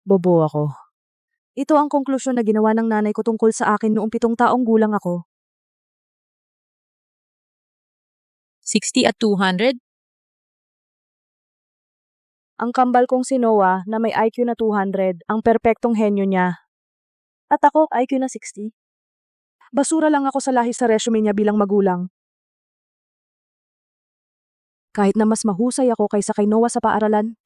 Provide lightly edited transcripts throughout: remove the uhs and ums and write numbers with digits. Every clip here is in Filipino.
Bobo ako. Ito ang konklusyon na ginawa ng nanay ko tungkol sa akin noong 7 taong gulang ako. 60 at 200? Ang kambal kong si Noah na may IQ na 200, ang perpektong henyo niya. At ako, IQ na 60. Basura lang ako sa lahi sa resume niya bilang magulang. Kahit na mas mahusay ako kaysa kay Noah sa paaralan.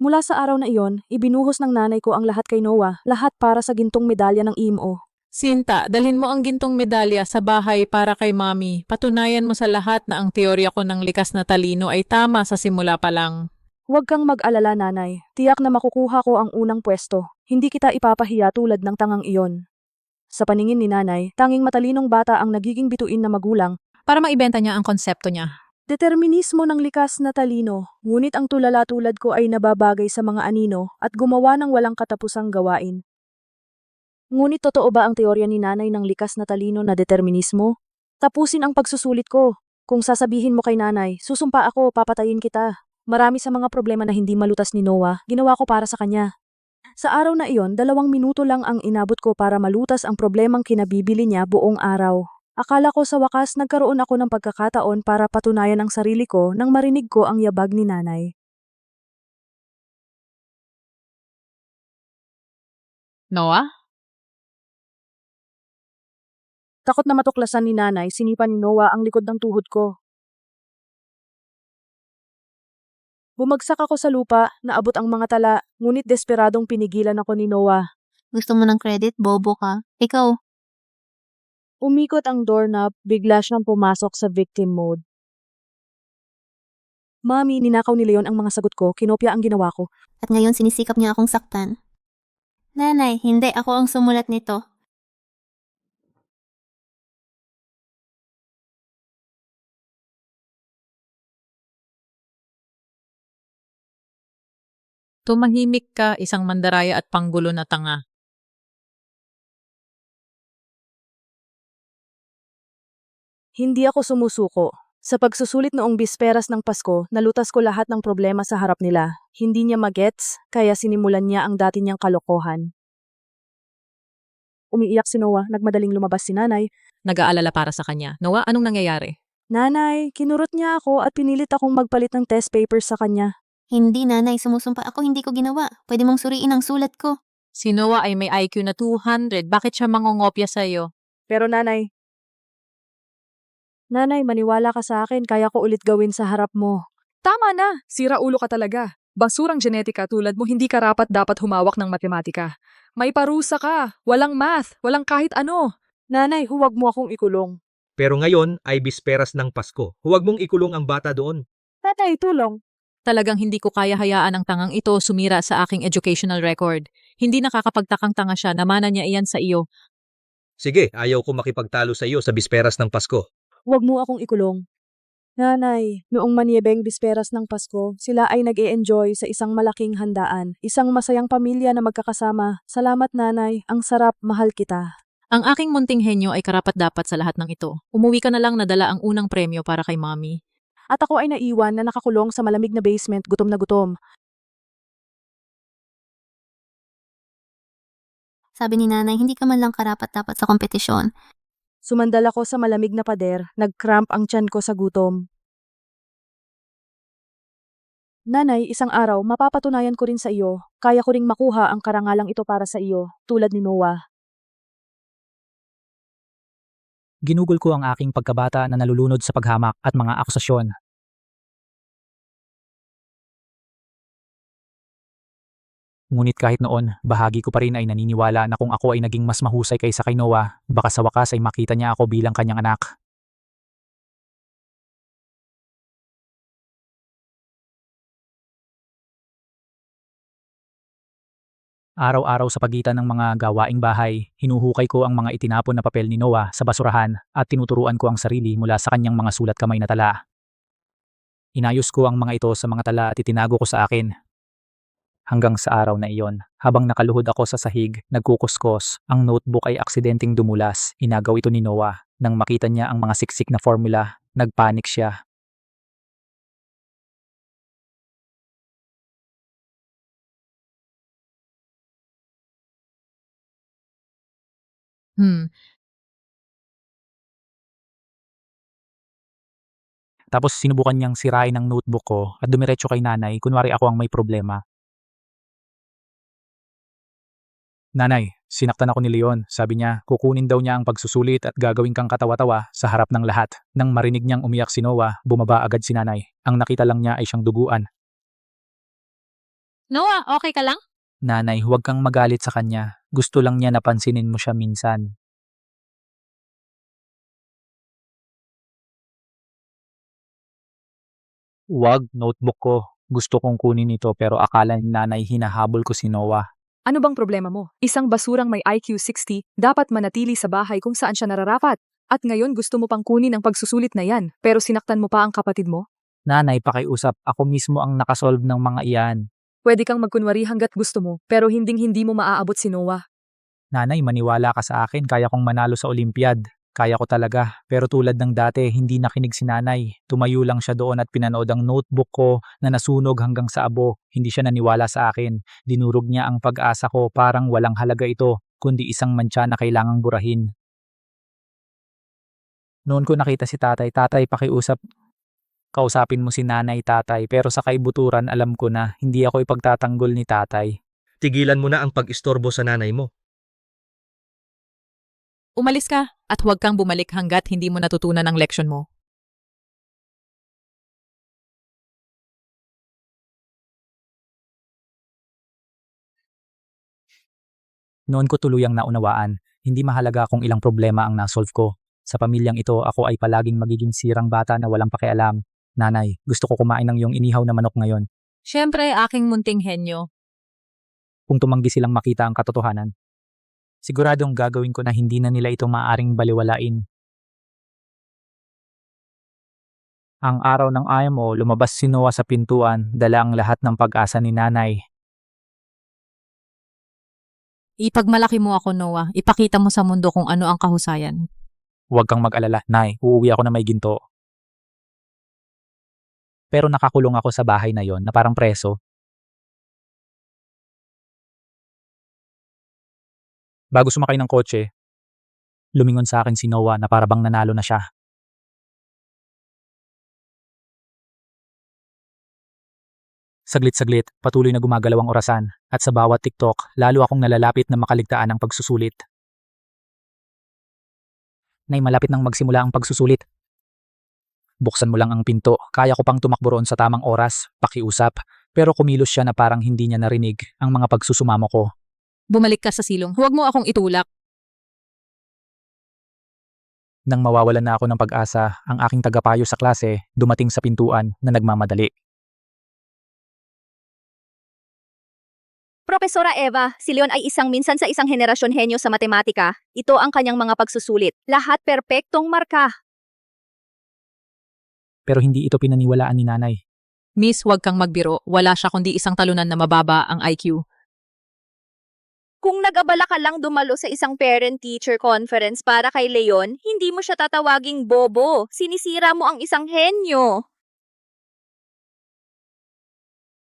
Mula sa araw na iyon, ibinuhos ng nanay ko ang lahat kay Noah, lahat para sa gintong medalya ng IMO. Sinta, dalhin mo ang gintong medalya sa bahay para kay Mami. Patunayan mo sa lahat na ang teorya ko ng likas na talino ay tama sa simula pa lang. Huwag kang mag-alala, nanay. Tiyak na makukuha ko ang unang pwesto. Hindi kita ipapahiya tulad ng tangang iyon. Sa paningin ni nanay, tanging matalinong bata ang nagiging bituin na magulang. Para maibenta niya ang konsepto niya. Determinismo ng likas na talino, ngunit ang tulala tulad ko ay nababagay sa mga anino at gumawa ng walang katapusang gawain. Ngunit totoo ba ang teorya ni nanay ng likas na talino na determinismo? Tapusin ang pagsusulit ko. Kung sasabihin mo kay nanay, susumpa ako, papatayin kita. Marami sa mga problema na hindi malutas ni Noah, ginawa ko para sa kanya. Sa araw na iyon, 2 minuto lang ang inabot ko para malutas ang problemang kinabibili niya buong araw. Akala ko sa wakas nagkaroon ako ng pagkakataon para patunayan ang sarili ko nang marinig ko ang yabag ni nanay. Noah? Takot na matuklasan ni nanay, sinipa ni Noah ang likod ng tuhod ko. Bumagsak ako sa lupa, naabot ang mga tala, ngunit desperadong pinigilan ako ni Noah. Gusto mo ng credit? Bobo ka. Ikaw, Umikot ang doorknob, bigla siyang pumasok sa victim mode. Mami, ninakaw ni Leon ang mga sagot ko, kinopya ang ginawa ko. at ngayon sinisikap niya akong saktan. Nanay, hindi ako ang sumulat nito. Tumahimik ka, isang mandaraya at panggulo na tanga. Hindi ako sumusuko. Sa pagsusulit noong bisperas ng Pasko, nalutas ko lahat ng problema sa harap nila. Hindi niya magets, kaya sinimulan niya ang dati niyang kalokohan. Umiiyak si Noah, nagmadaling lumabas si nanay. Nag-aalala para sa kanya. Noah, anong nangyayari? Nanay, kinurot niya ako at pinilit akong magpalit ng test papers sa kanya. Hindi nanay, sumusumpa ako, hindi ko ginawa. Pwede mong suriin ang sulat ko. Si Noah ay may IQ na 200. Bakit siya mangongopya sa'yo? Pero nanay, maniwala ka sa akin, kaya ko ulit gawin sa harap mo. Tama na! Sira ulo ka talaga. Basurang genetika tulad mo hindi karapat dapat humawak ng matematika. May parusa ka, walang math, walang kahit ano. Nanay, huwag mo akong ikulong. Pero ngayon ay bisperas ng Pasko. Huwag mong ikulong ang bata doon. Nanay, tulong. Talagang hindi ko kaya hayaan ang tangang ito sumira sa aking educational record. Hindi nakakapagtakang tanga siya, namana niya iyan sa iyo. Sige, ayaw ko makipagtalo sa iyo sa bisperas ng Pasko. Huwag mo akong ikulong. Nanay, noong maniyebeng bisperas ng Pasko, sila ay nag-e-enjoy sa isang malaking handaan. Isang masayang pamilya na magkakasama. Salamat nanay, ang sarap, mahal kita. Ang aking munting henyo ay karapat-dapat sa lahat ng ito. Umuwi ka na lang na dala ang unang premyo para kay Mami. At ako ay naiwan na nakakulong sa malamig na basement, gutom na gutom. Sabi ni nanay, hindi ka man lang karapat-dapat sa kompetisyon. Sumandal ako sa malamig na pader, nag-cramp ang tiyan ko sa gutom. Nanay, isang araw, mapapatunayan ko rin sa iyo. Kaya ko ring makuha ang karangalang ito para sa iyo, tulad ni Noah. Ginugol ko ang aking pagkabata na nalulunod sa paghamak at mga akusasyon. Ngunit kahit noon, bahagi ko pa rin ay naniniwala na kung ako ay naging mas mahusay kaysa kay Noah, baka sa wakas ay makita niya ako bilang kanyang anak. Araw-araw sa pagitan ng mga gawaing bahay, hinuhukay ko ang mga itinapon na papel ni Noah sa basurahan at tinuturuan ko ang sarili mula sa kanyang mga sulat kamay na tala. Inayos ko ang mga ito sa mga tala at itinago ko sa akin. Hanggang sa araw na iyon, habang nakaluhod ako sa sahig, nagkukuskos, ang notebook ay aksidenteng dumulas. Inagaw ito ni Noah. Nang makita niya ang mga siksik na formula, nagpanik siya. Tapos sinubukan niyang sirain ang notebook ko at dumiretso kay nanay kunwari ako ang may problema. Nanay, sinaktan ako ni Leon. Sabi niya, kukunin daw niya ang pagsusulit at gagawin kang katawa-tawa sa harap ng lahat. Nang marinig niyang umiyak si Noah, bumaba agad si nanay. Ang nakita lang niya ay siyang duguan. Noah, okay ka lang? Nanay, huwag kang magalit sa kanya. Gusto lang niya napansinin mo siya minsan. Wag, notebook ko. Gusto kong kunin ito pero akala ni nanay hinahabol ko si Noah. Ano bang problema mo? Isang basurang may IQ 60 dapat manatili sa bahay kung saan siya nararapat. At ngayon gusto mo pang kunin ang pagsusulit na yan, pero sinaktan mo pa ang kapatid mo? Nanay, pakiusap. Ako mismo ang nakasolve ng mga iyan. Pwede kang magkunwari hanggat gusto mo, pero hindi mo maaabot si Noah. Nanay, maniwala ka sa akin. Kaya kong manalo sa Olympiad. Kaya ko talaga. Pero tulad ng dati, hindi nakinig si nanay. Tumayo lang siya doon at pinanood ang notebook ko na nasunog hanggang sa abo. Hindi siya naniwala sa akin. Dinurog niya ang pag-asa ko, parang walang halaga ito, kundi isang mantsa na kailangang burahin. Noon ko nakita si tatay, pakiusap. Kausapin mo si nanay, tatay. Pero sa kaibuturan alam ko na hindi ako ipagtatanggol ni tatay. Tigilan mo na ang pag-istorbo sa nanay mo. Umalis ka at huwag kang bumalik hanggat hindi mo natutunan ang leksyon mo. Noon ko tuluyang naunawaan, hindi mahalaga kung ilang problema ang nasolve ko. Sa pamilyang ito, ako ay palaging magiging sirang bata na walang pakialam. Nanay, gusto ko kumain ng iyong inihaw na manok ngayon. Siyempre, aking munting henyo. Kung tumanggi silang makita ang katotohanan, siguradong gagawin ko na hindi na nila ito maaaring baliwalain. Ang araw ng IMO, lumabas si Noah sa pintuan, dala ang lahat ng pag-asa ni nanay. Ipagmalaki mo ako, Noah. Ipakita mo sa mundo kung ano ang kahusayan. Huwag kang mag-alala, Nay, uuwi ako na may ginto. Pero nakakulong ako sa bahay na yon na parang preso. Bago sumakay ng kotse, lumingon sa akin si Noah na parabang nanalo na siya. Saglit-saglit, patuloy na gumagalaw ang orasan, at sa bawat TikTok, lalo akong nalalapit na makaligtaan ng pagsusulit. Nay, malapit nang magsimula ang pagsusulit. Buksan mo lang ang pinto, kaya ko pang tumakbo roon sa tamang oras, pakiusap, pero kumilos siya na parang hindi niya narinig ang mga pagsusumamo ko. Bumalik ka sa silong. Huwag mo akong itulak. Nang mawawalan na ako ng pag-asa, ang aking tagapayo sa klase dumating sa pintuan na nagmamadali. Propesora Eva, si Leon ay minsan sa isang henerasyon henyo sa matematika. Ito ang kanyang mga pagsusulit. Lahat perpektong marka. Pero hindi ito pinaniwalaan ni nanay. Miss, huwag kang magbiro. Wala siya kundi isang talunan na mababa ang IQ. Kung nag-abala ka lang dumalo sa isang parent-teacher conference para kay Leon, hindi mo siya tatawaging bobo. Sinisira mo ang isang henyo.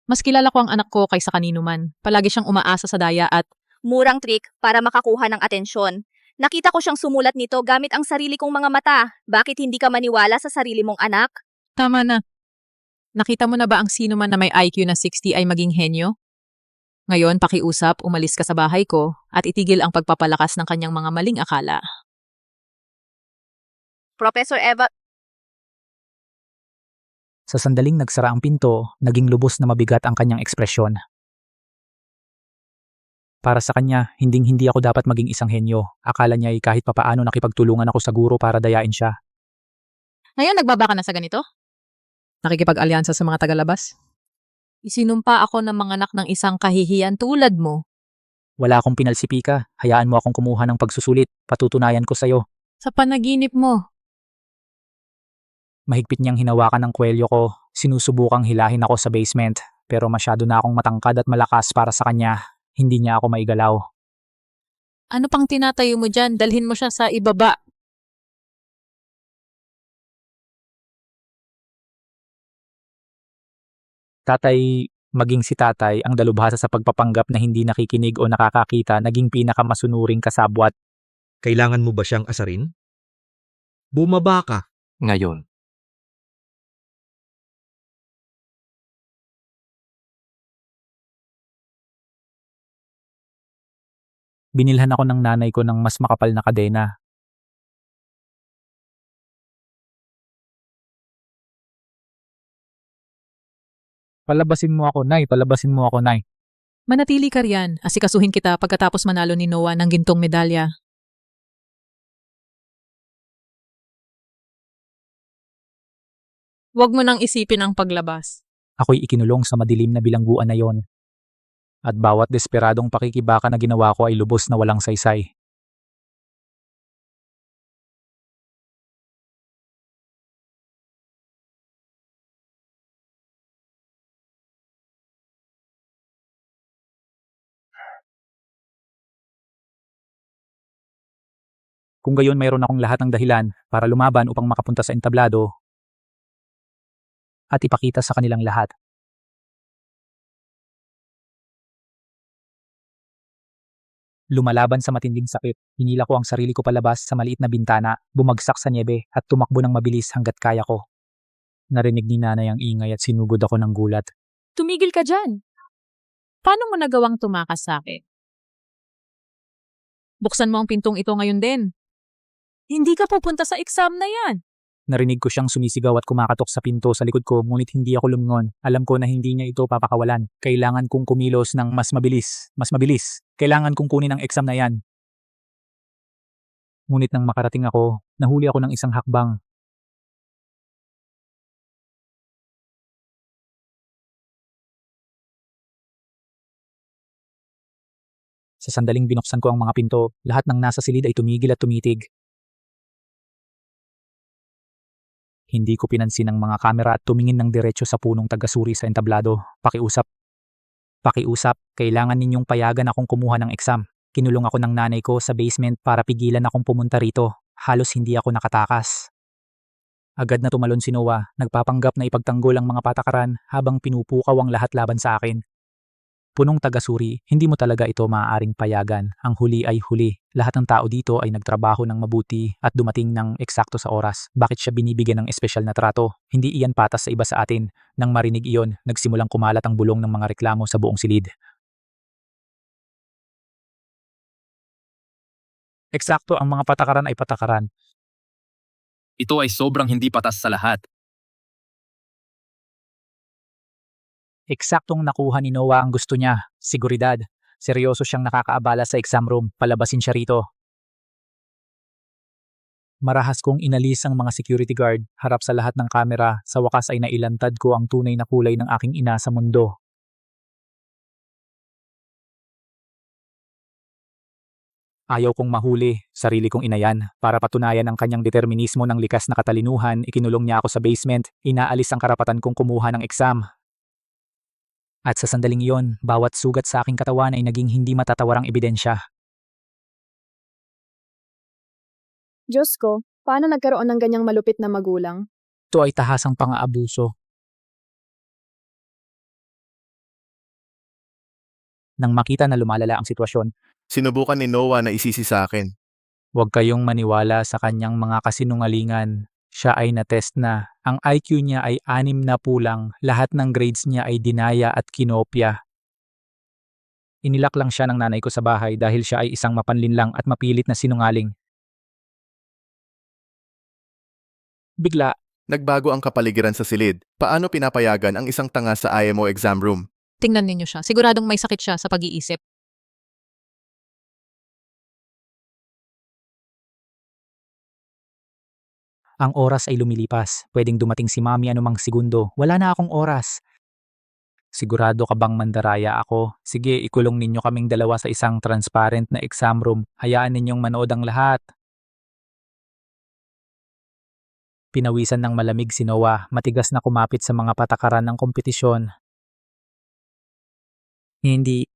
Mas kilala ko ang anak ko kaysa kanino man. Palagi siyang umaasa sa daya at Murang trick para makakuha ng atensyon. Nakita ko siyang sumulat nito gamit ang sarili kong mga mata. Bakit hindi ka maniwala sa sarili mong anak? tama na. Nakita mo na ba ang sino man na may IQ na 60 ay maging henyo? Ngayon, pakiusap, umalis ka sa bahay ko at itigil ang pagpapalakas ng kanyang mga maling akala. Professor Eva, Sa sandaling nagsara ang pinto, naging lubos na mabigat ang kanyang ekspresyon. Para sa kanya, hinding-hindi ako dapat maging isang henyo. Akala niya ay kahit papaano nakipagtulungan ako sa guro para dayain siya. Ngayon, nagbaba ka na sa ganito? Nakikipag-alyansa sa mga tagalabas? Isinumpa ako ng mga anak ng isang kahihiyan tulad mo. Wala akong pinalsipika. Hayaan mo akong kumuha ng pagsusulit. Patutunayan ko sa'yo. Sa panaginip mo. Mahigpit niyang hinawakan ng kwelyo ko. Sinusubukang hilahin ako sa basement. Pero masyado na akong matangkad at malakas para sa kanya. Hindi niya ako maigalaw. Ano pang tinatayo mo dyan? Dalhin mo siya sa ibaba. Tatay, maging si tatay ang dalubhasa sa pagpapanggap na hindi nakikinig o nakakakita naging pinakamasunuring kasabwat. Kailangan mo ba siyang asarin? Bumaba ka. Ngayon, Binilhan ako ng nanay ko ng mas makapal na kadena. Palabasin mo ako, Nay. Palabasin mo ako, Nay. Manatili ka riyan. Asikasuhin kita pagkatapos manalo ni Noah ng gintong medalya. Huwag mo nang isipin ang paglabas. Ako'y ikinulong sa madilim na bilangguan na yon. At bawat desperadong pakikibaka na ginawa ko ay lubos na walang saysay. Kung gayon mayroon akong lahat ng dahilan para lumaban upang makapunta sa entablado at ipakita sa kanilang lahat. Lumalaban sa matinding sakit, hinila ko ang sarili ko palabas sa maliit na bintana, bumagsak sa niebe at tumakbo ng mabilis hanggat kaya ko. Narinig ni nanay ang ingay at sinugod ako ng gulat. Tumigil ka dyan. Paano mo nagawang tumakas sa akin? Buksan mo ang pintong ito ngayon din. Hindi ka pupunta sa exam na yan. Narinig ko siyang sumisigaw at kumakatok sa pinto sa likod ko ngunit hindi ako lumingon. Alam ko na hindi niya ito papakawalan. Kailangan kong kumilos ng mas mabilis. Mas mabilis. Kailangan kong kunin ang exam na yan. Ngunit nang makarating ako, nahuli ako ng isang hakbang. Sa sandaling binuksan ko ang mga pinto, lahat ng nasa silid ay tumigil at tumitig. Hindi ko pinansin ang mga kamera at tumingin ng diretso sa punong tagasuri sa entablado. Pakiusap. Pakiusap, kailangan ninyong payagan akong kumuha ng exam. Kinulong ako ng nanay ko sa basement para pigilan akong pumunta rito. Halos hindi ako nakatakas. Agad na tumalon si Noah, nagpapanggap na ipagtanggol ang mga patakaran habang pinupukaw ang lahat laban sa akin. Punong tagasuri, hindi mo talaga ito maaaring payagan. Ang huli ay huli. Lahat ng tao dito ay nagtrabaho ng mabuti at dumating ng eksakto sa oras. Bakit siya binibigyan ng espesyal na trato? Hindi iyan patas sa iba sa atin. Nang marinig iyon, nagsimulang kumalat ang bulong ng mga reklamo sa buong silid. Eksakto, ang mga patakaran ay patakaran. ito ay sobrang hindi patas sa lahat. Eksaktong nakuha ni Noah ang gusto niya. Seguridad. Seryoso siyang nakakaabala sa exam room. Palabasin siya rito. Marahas kong inalis ang mga security guard. Harap sa lahat ng kamera. Sa wakas ay nailantad ko ang tunay na kulay ng aking ina sa mundo. Ayaw kong mahuli. Sarili kong inayan. Para patunayan ang kanyang determinismo ng likas na katalinuhan, ikinulong niya ako sa basement. Inaalis ang karapatan kong kumuha ng exam. At sa sandaling iyon, bawat sugat sa aking katawan ay naging hindi matatawarang ebidensya. Diyos ko, paano nagkaroon ng ganyang malupit na magulang? Ito ay tahasang pang-aabuso. Nang makita na lumalala ang sitwasyon, Sinubukan ni Noah na isisi sa akin. huwag kayong maniwala sa kanyang mga kasinungalingan. Siya ay na-test na. Ang IQ niya ay 6 na pulang. Lahat ng grades niya ay dinaya at kinopya. Inilak lang siya ng nanay ko sa bahay dahil siya ay isang mapanlinlang at mapilit na sinungaling. Bigla, Nagbago ang kapaligiran sa silid. Paano pinapayagan ang isang tanga sa IMO exam room? Tingnan ninyo siya. Siguradong may sakit siya sa pag-iisip. ang oras ay lumilipas. Pwedeng dumating si mami anumang segundo. Wala na akong oras. Sigurado ka bang mandaraya ako? Sige, ikulong ninyo kaming dalawa sa isang transparent na exam room. Hayaan ninyong manood ang lahat. Pinawisan ng malamig si Noah, matigas na kumapit sa mga patakaran ng kompetisyon. Hindi.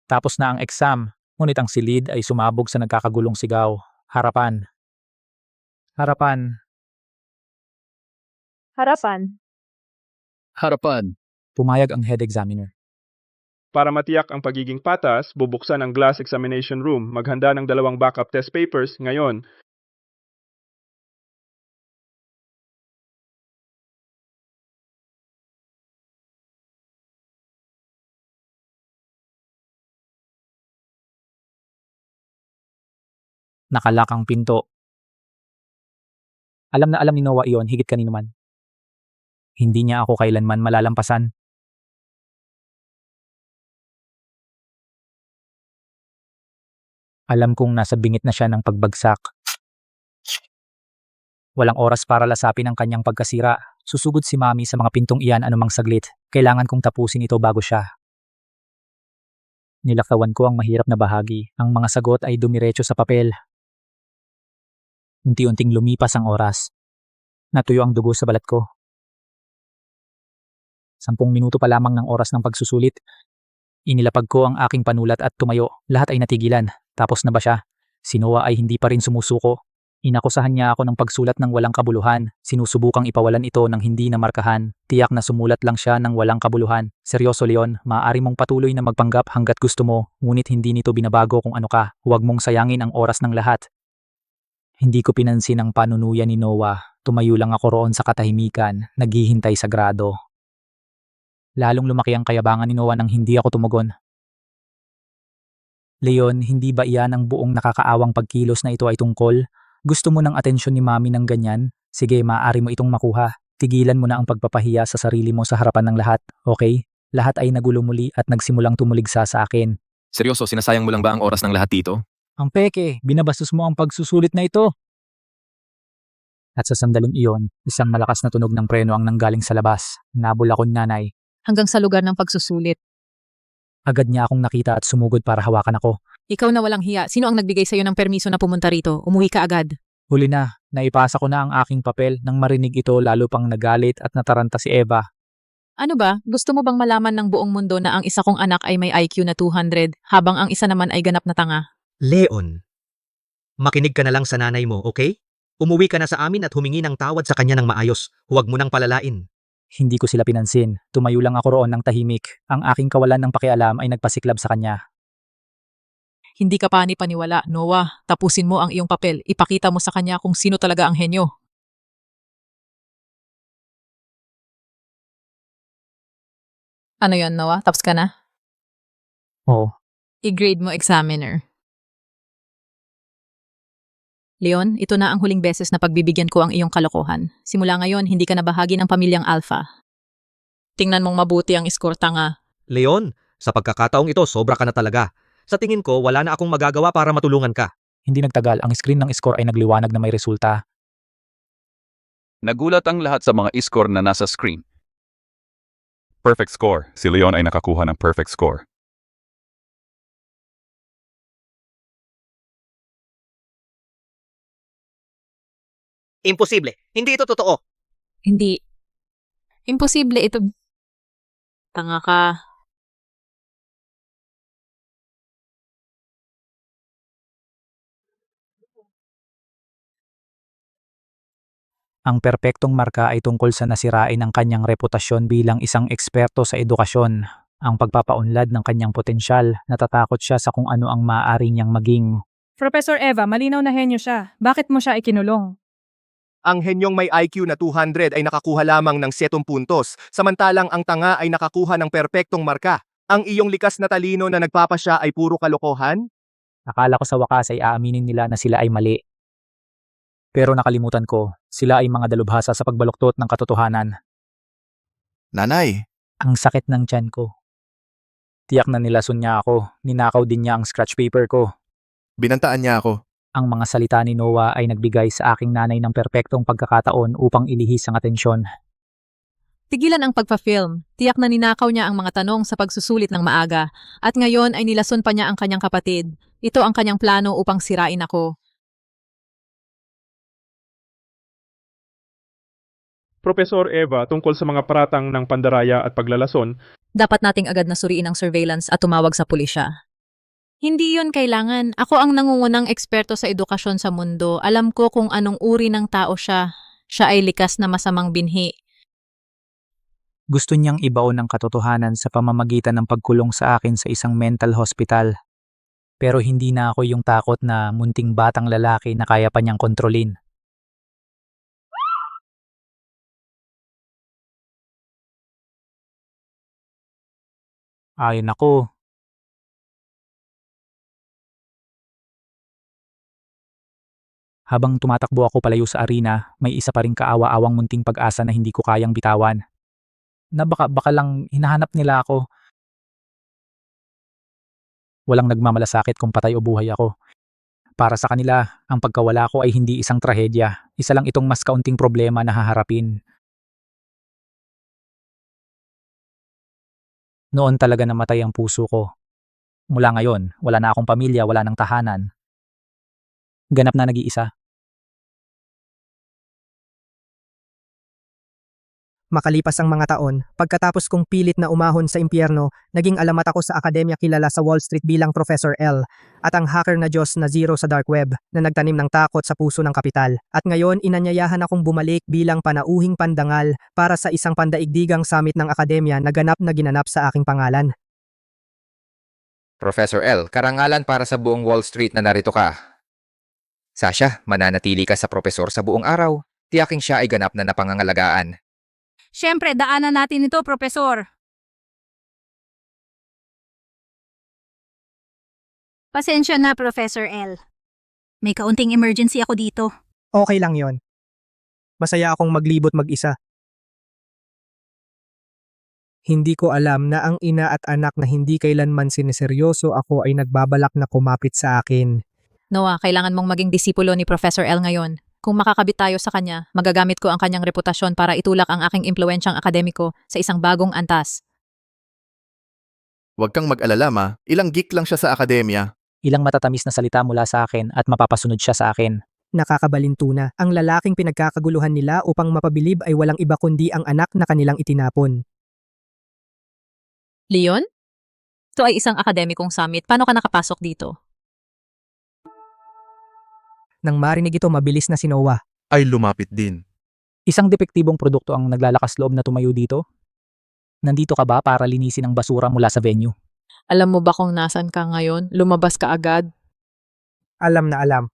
Tapos na ang exam, ngunit ang silid ay sumabog sa nagkakagulong sigaw. Harapan. Harapan. Harapan. Harapan. Pumayag ang head examiner. Para matiyak ang pagiging patas, bubuksan ang glass examination room. Maghanda ng 2 backup test papers ngayon. Nakalak ang pinto. Alam na alam ni Noah iyon higit kanino man. Hindi niya ako kailanman malalampasan. Alam kong nasa bingit na siya ng pagbagsak. Walang oras para lasapin ang kanyang pagkasira. Susugod si Mami sa mga pintong iyan anumang saglit. Kailangan kong tapusin ito bago siya. Nilakawan ko ang mahirap na bahagi. Ang mga sagot ay dumiretso sa papel. Unti-unting lumipas ang oras. Natuyo ang dugo sa balat ko. 10 minuto pa lamang ng oras ng pagsusulit. Inilapag ko ang aking panulat at tumayo. Lahat ay natigilan. Tapos na ba siya? Si Noah ay hindi pa rin sumusuko. Inakusahan niya ako ng pagsulat ng walang kabuluhan. Sinusubukang ipawalan ito ng hindi na markahan. Tiyak na sumulat lang siya ng walang kabuluhan. Seryoso, Leon, maaari mong patuloy na magpanggap hanggat gusto mo, ngunit hindi nito binabago kung ano ka. Huwag mong sayangin ang oras ng lahat. Hindi ko pinansin ang panunuyan ni Noah. Tumayo lang ako roon sa katahimikan, naghihintay sa grado. Lalong lumaki ang kayabangan ni Noah nang hindi ako tumugon. Leon, hindi ba iyan ang buong nakakaawang pagkilos na ito ay tungkol? Gusto mo ng atensyon ni Mami ng ganyan? Sige, maaari mo itong makuha. Tigilan mo na ang pagpapahiya sa sarili mo sa harapan ng lahat, okay? Lahat ay nagulo muli at nagsimulang tumuligsa sa akin. Seryoso, sinasayang mo lang ba ang oras ng lahat dito? Ang peke, binabastos mo ang pagsusulit na ito. At sa sandaling iyon, isang malakas na tunog ng preno ang nanggaling sa labas. Nabul ako ni Nanay. Hanggang sa lugar ng pagsusulit. Agad niya akong nakita at sumugod para hawakan ako. Ikaw na walang hiya. Sino ang nagbigay sa'yo ng permiso na pumunta rito? Umuwi ka agad. Huli na, naipasa ko na ang aking papel nang marinig ito lalo pang nagalit at nataranta si Eva. Ano ba? Gusto mo bang malaman ng buong mundo na ang isa kong anak ay may IQ na 200 habang ang isa naman ay ganap na tanga? Leon, makinig ka na lang sa nanay mo, okay? Umuwi ka na sa amin at humingi ng tawad sa kanya ng maayos. Huwag mo nang palalain. Hindi ko sila pinansin. Tumayo lang ako roon ng tahimik. Ang aking kawalan ng pakialam ay nagpasiklab sa kanya. Hindi ka pani-paniwala, Noah. Tapusin mo ang iyong papel. Ipakita mo sa kanya kung sino talaga ang henyo. Ano yon, Noah? Tapos ka na? Oo. I-grade mo, examiner. Leon, ito na ang huling beses na pagbibigyan ko ang iyong kalokohan. Simula ngayon, hindi ka na bahagi ng pamilyang Alpha. Tingnan mong mabuti ang score, tanga. Leon, sa pagkakataong ito, sobra ka na talaga. Sa tingin ko, wala na akong magagawa para matulungan ka. Hindi nagtagal, ang screen ng score ay nagliwanag na may resulta. Nagulat ang lahat sa mga score na nasa screen. Perfect score. Si Leon ay nakakuha ng perfect score. Imposible. Hindi ito totoo. Hindi. Imposible ito. Tanga ka. Ang perpektong marka ay tungkol sa nasirain ang kanyang reputasyon bilang isang eksperto sa edukasyon. Ang pagpapaunlad ng kanyang potensyal, natatakot siya sa kung ano ang maaari niyang maging. Professor Eva, malinaw na henyo siya. Bakit mo siya ikinulong? Ang henyong may IQ na 200 ay nakakuha lamang ng 7 puntos, samantalang ang tanga ay nakakuha ng perpektong marka. Ang iyong likas na talino na nagpapasya ay puro kalokohan? Akala ko sa wakas ay aaminin nila na sila ay mali. Pero nakalimutan ko, sila ay mga dalubhasa sa pagbaluktot ng katotohanan. Nanay, Ang sakit ng tiyan ko. Tiyak na nilason niya ako, ninakaw din niya ang scratch paper ko. binantaan niya ako. Ang mga salita ni Noah ay nagbigay sa aking nanay ng perpektong pagkakataon upang ilihis ang atensyon. Tigilan ang pagpa-film. Tiyak na ninakaw niya ang mga tanong sa pagsusulit ng maaga. At ngayon ay nilason pa niya ang kanyang kapatid. Ito ang kanyang plano upang sirain ako. Professor Eva, tungkol sa mga paratang ng pandaraya at paglalason, Dapat nating agad na suriin ang surveillance at tumawag sa pulisya. Hindi yun kailangan. Ako ang nangungunang eksperto sa edukasyon sa mundo. Alam ko kung anong uri ng tao siya. Siya ay likas na masamang binhi. Gusto niyang ibaon ang katotohanan sa pamamagitan ng pagkulong sa akin sa isang mental hospital. Pero hindi na ako yung takot na munting batang lalaki na kaya pa niyang kontrolin. Ay nako, habang tumatakbo ako palayo sa arena, may isa pa ring kaawa-awang munting pag-asa na hindi ko kayang bitawan. Na baka lang hinahanap nila ako. Walang nagmamalasakit kung patay o buhay ako. Para sa kanila, ang pagkawala ko ay hindi isang trahedya. Isa lang itong mas kaunting problema na haharapin. Noon talaga namatay ang puso ko. Mula ngayon, wala na akong pamilya, wala nang tahanan. Ganap na nag-iisa. Makalipas ang mga taon, pagkatapos kong pilit na umahon sa impyerno, naging alamat ako sa akademya kilala sa Wall Street bilang Professor L, at ang hacker na Diyos na Zero sa dark web na nagtanim ng takot sa puso ng kapital. At ngayon inanyayahan akong bumalik bilang panauhing pandangal para sa isang pandaigdigang summit ng akademya na ganap na ginanap sa aking pangalan. Professor L, karangalan para sa buong Wall Street na narito ka. Sasha, mananatili ka sa propesor sa buong araw. Tiyaking siya ay ganap na napangangalagaan. Siyempre, daanan natin ito, Profesor. Pasensya na, Professor L. May kaunting emergency ako dito. Okay lang yon. Masaya akong maglibot mag-isa. Hindi ko alam na ang ina at anak na hindi kailanman sineseryoso ako ay nagbabalak na kumapit sa akin. Noah, kailangan mong maging disipulo ni Professor L ngayon. Kung makakabit tayo sa kanya, magagamit ko ang kanyang reputasyon para itulak ang aking impluensyang akademiko sa isang bagong antas. Huwag kang mag-alala ma, ilang geek lang siya sa akademya. Ilang matatamis na salita mula sa akin at mapapasunod siya sa akin. Nakakabalintuna, ang lalaking pinagkakaguluhan nila upang mapabilib ay walang iba kundi ang anak na kanilang itinapon. Leon? Ito ay isang akademikong summit. Paano ka nakapasok dito? Nang marinig ito, mabilis na si Noah. Ay lumapit din. Isang depektibong produkto ang naglalakas loob na tumayo dito? Nandito ka ba para linisin ang basura mula sa venue? Alam mo ba kung nasan ka ngayon? Lumabas ka agad? Alam na alam.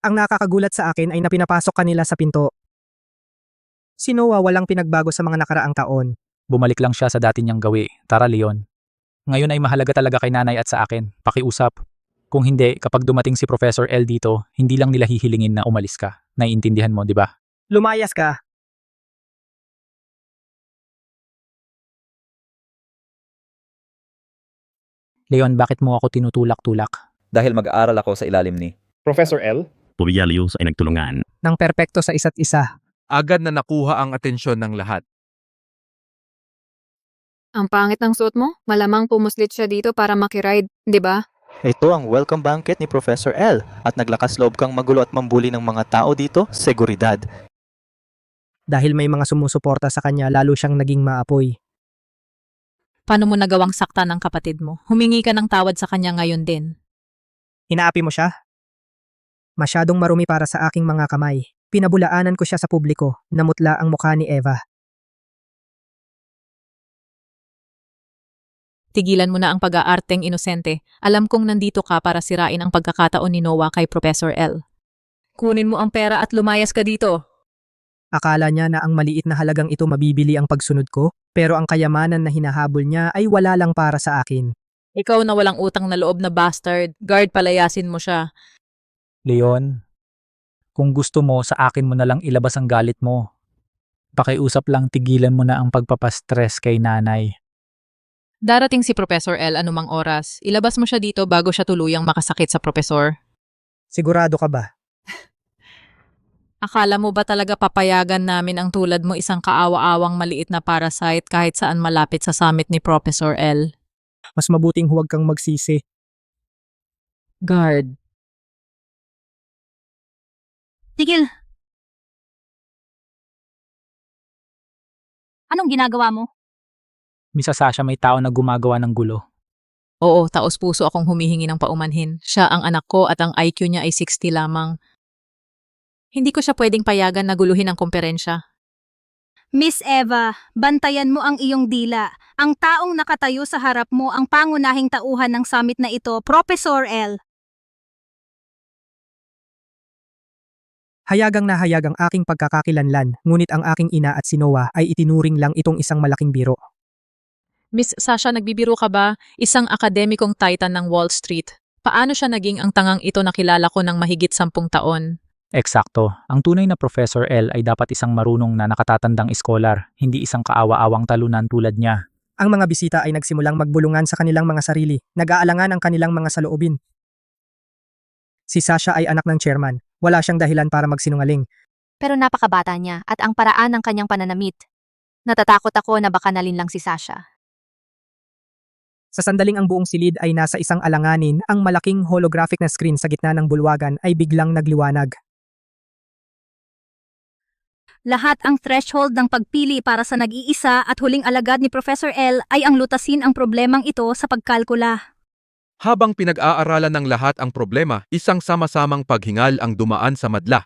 Ang nakakagulat sa akin ay napinapasok kanila sa pinto. Si Noah walang pinagbago sa mga nakaraang taon. Bumalik lang siya sa dati niyang gawi. Tara, Leon. Ngayon ay mahalaga talaga kay nanay at sa akin. Pakiusap. Kung hindi, kapag dumating si Professor L dito, hindi lang nila hihilingin na umalis ka. Naiintindihan mo, di ba? Lumayas ka. Leon, bakit mo ako tinutulak-tulak? Dahil mag-aaral ako sa ilalim ni Professor L? Pumiyaliw ay nagtulungan. Nang perpekto sa isa't isa. Agad na nakuha ang atensyon ng lahat. Ang pangit ng suot mo, malamang pumuslit siya dito para makiride, di ba? Ito ang welcome banquet ni Professor L at naglakas loob kang magulo at mambuli ng mga tao dito, seguridad. Dahil may mga sumusuporta sa kanya, lalo siyang naging maapoy. Paano mo nagawang sakta ng kapatid mo? Humingi ka ng tawad sa kanya ngayon din. Inaapi mo siya? Masyadong marumi para sa aking mga kamay. Pinabulaanan ko siya sa publiko, namutla ang mukha ni Eva. Tigilan mo na ang pag-aarteng inosente. Alam kong nandito ka para sirain ang pagkakataon ni Noah kay Professor L. Kunin mo ang pera at lumayas ka dito. Akala niya na ang maliit na halagang ito mabibili ang pagsunod ko, pero ang kayamanan na hinahabol niya ay wala lang para sa akin. Ikaw na walang utang na loob na bastard. Guard, palayasin mo siya. Leon, kung gusto mo, sa akin mo na lang ilabas ang galit mo. Pakiusap lang, tigilan mo na ang pagpapastress kay nanay. Darating si Professor L anumang oras. Ilabas mo siya dito bago siya tuluyang makasakit sa profesor. Sigurado ka ba? Akala mo ba talaga papayagan namin ang tulad mo isang kaawa-awang maliit na parasite kahit saan malapit sa summit ni Professor L? Mas mabuting huwag kang magsisi. Guard. Tigil! Anong ginagawa mo? Misa Sasha, may tao na gumagawa ng gulo. Oo, taos puso akong humihingi ng paumanhin. Siya ang anak ko at ang IQ niya ay 60 lamang. Hindi ko siya pwedeng payagan na guluhin ang komperensya. Miss Eva, bantayan mo ang iyong dila. Ang taong nakatayo sa harap mo ang pangunahing tauhan ng summit na ito, Professor L. Hayagang nahayag ang aking pagkakakilanlan, ngunit ang aking ina at si Noah ay itinuring lang itong isang malaking biro. Miss Sasha, nagbibiro ka ba? Isang akademikong titan ng Wall Street. Paano siya naging ang tangang ito na kilala ko ng mahigit 10 taon? Eksakto. Ang tunay na Professor L ay dapat isang marunong na nakatatandang iskolar, hindi isang kaawa-awang talunan tulad niya. Ang mga bisita ay nagsimulang magbulungan sa kanilang mga sarili, nag-aalangan ang kanilang mga saloobin. Si Sasha ay anak ng chairman. Wala siyang dahilan para magsinungaling. Pero napakabata niya at ang paraan ng kanyang pananamit. Natatakot ako na baka nalinlang si Sasha. Sa sandaling ang buong silid ay nasa isang alanganin, ang malaking holographic na screen sa gitna ng bulwagan ay biglang nagliwanag. Lahat ang threshold ng pagpili para sa nag-iisa at huling alagad ni Professor L ay ang lutasin ang problemang ito sa pagkalkula. Habang pinag-aaralan ng lahat ang problema, isang sama-samang paghingal ang dumaan sa madla.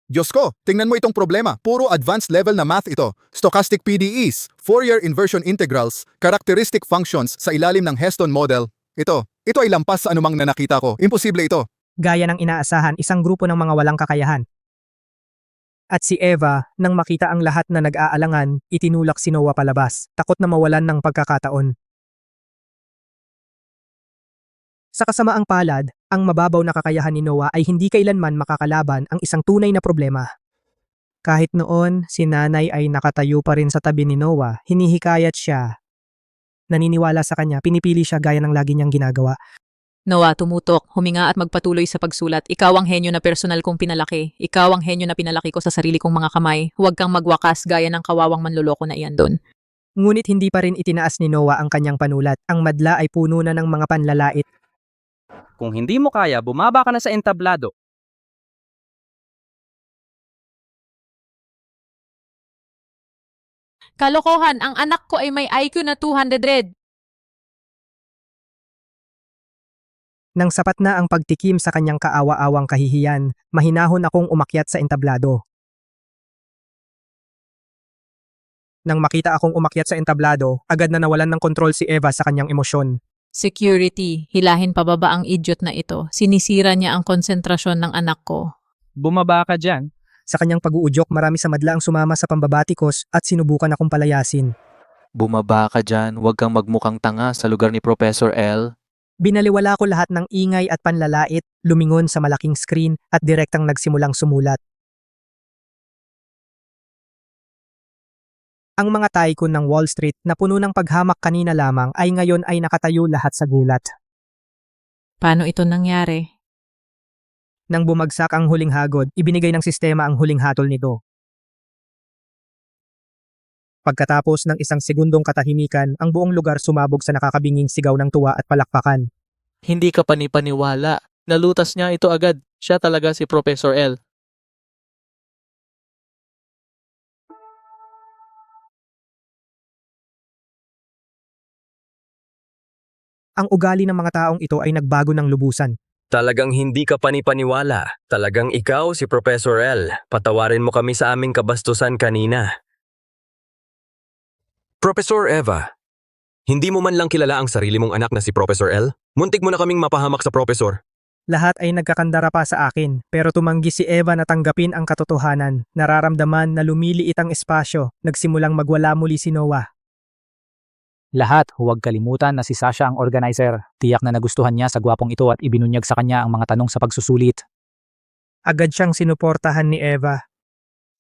Diyos ko, tingnan mo itong problema. Puro advanced level na math ito. Stochastic PDEs, Fourier inversion integrals, characteristic functions sa ilalim ng Heston model. Ito ay lampas sa anumang nakita ko. Imposible ito. Gaya ng inaasahan, isang grupo ng mga walang kakayahan. At si Eva, nang makita ang lahat na nag-aalangan, itinulak si Noah palabas, takot na mawalan ng pagkakataon. Sa kasamaang palad, ang mababaw na kakayahan ni Noah ay hindi kailanman makakalaban ang isang tunay na problema. Kahit noon, si nanay ay nakatayo pa rin sa tabi ni Noah, hinihikayat siya. Naniniwala sa kanya, pinipili siya gaya ng lagi niyang ginagawa. Noah, tumutok, huminga at magpatuloy sa pagsulat. Ikaw ang henyo na personal kong pinalaki. Ikaw ang henyo na pinalaki ko sa sarili kong mga kamay. Huwag kang magwakas gaya ng kawawang manloloko na iyan doon. Ngunit hindi pa rin itinaas ni Noah ang kanyang panulat. Ang madla ay puno na ng mga panlalait. Kung hindi mo kaya, bumaba ka na sa entablado. Kalokohan, ang anak ko ay may IQ na 200. Nang sapat na ang pagtikim sa kanyang kaawa-awang kahihiyan, mahinahon akong umakyat sa entablado. Nang makita akong umakyat sa entablado, agad na nawalan ng kontrol si Eva sa kanyang emosyon. Security, hilahin pababa ang idiot na ito. Sinisira niya ang konsentrasyon ng anak ko. Bumaba ka dyan. Sa kanyang pag-uudyok, marami sa madla ang sumama sa pambabatikos at sinubukan akong palayasin. Bumaba ka dyan, huwag kang magmukhang tanga sa lugar ni Professor L. Binaliwala ko lahat ng ingay at panlalait, lumingon sa malaking screen at direktang nagsimulang sumulat. Ang mga tycoon ng Wall Street na puno ng paghamak kanina lamang ay ngayon ay nakatayo lahat sa gulat. Paano ito nangyari? Nang bumagsak ang huling hagod, ibinigay ng sistema ang huling hatol nito. Pagkatapos ng isang segundong katahimikan, ang buong lugar sumabog sa nakakabinging sigaw ng tuwa at palakpakan. Hindi ka panipaniwala. Nalutas niya ito agad. Siya talaga si Professor L. Ang ugali ng mga taong ito ay nagbago ng lubusan. Talagang hindi ka panipaniwala. Talagang ikaw si Professor L. Patawarin mo kami sa aming kabastusan kanina. Professor Eva, hindi mo man lang kilala ang sarili mong anak na si Professor L? Muntik mo na kaming mapahamak sa Professor. Lahat ay nagkakandara pa sa akin, pero tumanggi si Eva na tanggapin ang katotohanan. Nararamdaman na lumiliit ang espasyo, nagsimulang magwala muli si Noah. Lahat, huwag kalimutan na si Sasha ang organizer. Tiyak na nagustuhan niya sa gwapong ito at ibinunyag sa kanya ang mga tanong sa pagsusulit. Agad siyang sinuportahan ni Eva.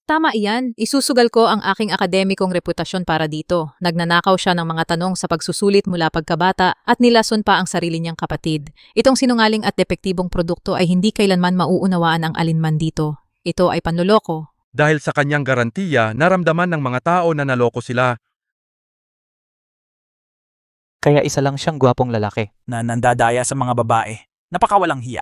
Tama iyan. Isusugal ko ang aking akademikong reputasyon para dito. Nagnanakaw siya ng mga tanong sa pagsusulit mula pagkabata at nilason pa ang sarili niyang kapatid. Itong sinungaling at depektibong produkto ay hindi kailanman mauunawaan ang alinman dito. Ito ay panloloko. Dahil sa kanyang garantiya, naramdaman ng mga tao na naloko sila. Kaya isa lang siyang gwapong lalaki. Na nandadaya sa mga babae. Napakawalang hiya.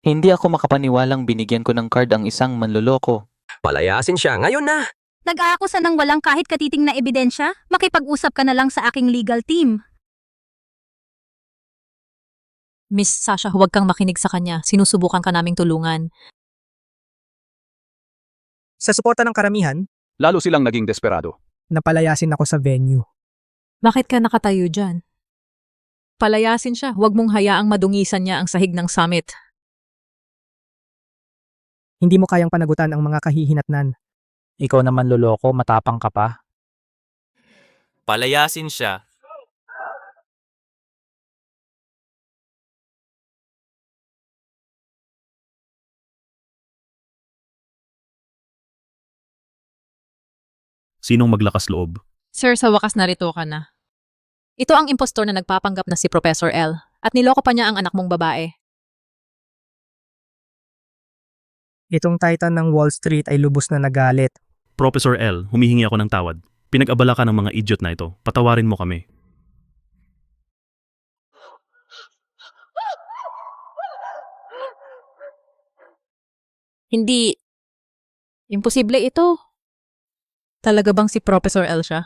Hindi ako makapaniwalang binigyan ko ng card ang isang manloloko. Palayasin siya ngayon na! Nag-aakusa ng walang kahit katiting na ebidensya? Makipag-usap ka na lang sa aking legal team. Miss Sasha, huwag kang makinig sa kanya. Sinusubukan ka naming tulungan. Sa suporta ng karamihan, Lalo silang naging desperado. napalayasin ako sa venue. Bakit ka nakatayo dyan? Palayasin siya. Huwag mong hayaang madungisan niya ang sahig ng summit. Hindi mo kayang panagutan ang mga kahihinatnan. Ikaw naman loloko, matapang ka pa. Palayasin siya. Sinong maglakas loob? Sir, sa wakas narito ka na. Ito ang impostor na nagpapanggap na si Professor L. At niloko pa niya ang anak mong babae. Itong titan ng Wall Street ay lubos na nagalit. Professor L, humihingi ako ng tawad. Pinag-abala ka ng mga idiot na ito. Patawarin mo kami. Hindi. Imposible ito. Talaga bang si Professor L siya?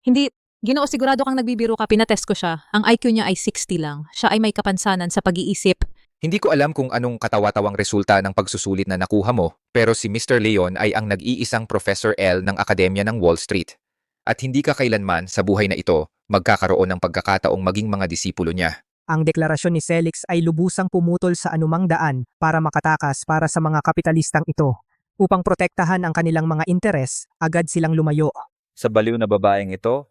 Hindi. Ginoo, sigurado kang nagbibiro ka. Pinatest ko siya. Ang IQ niya ay 60 lang. Siya ay may kapansanan sa pag-iisip. Hindi ko alam kung anong katawa-tawang resulta ng pagsusulit na nakuha mo, pero si Mr. Leon ay ang nag-iisang Professor L ng Akademya ng Wall Street. At hindi ka kailanman sa buhay na ito magkakaroon ng pagkakataong maging mga disipulo niya. Ang deklarasyon ni Selix ay lubusang pumutol sa anumang daan para makatakas para sa mga kapitalistang ito. Upang protektahan ang kanilang mga interes, agad silang lumayo. Sa baliw na babaeng ito,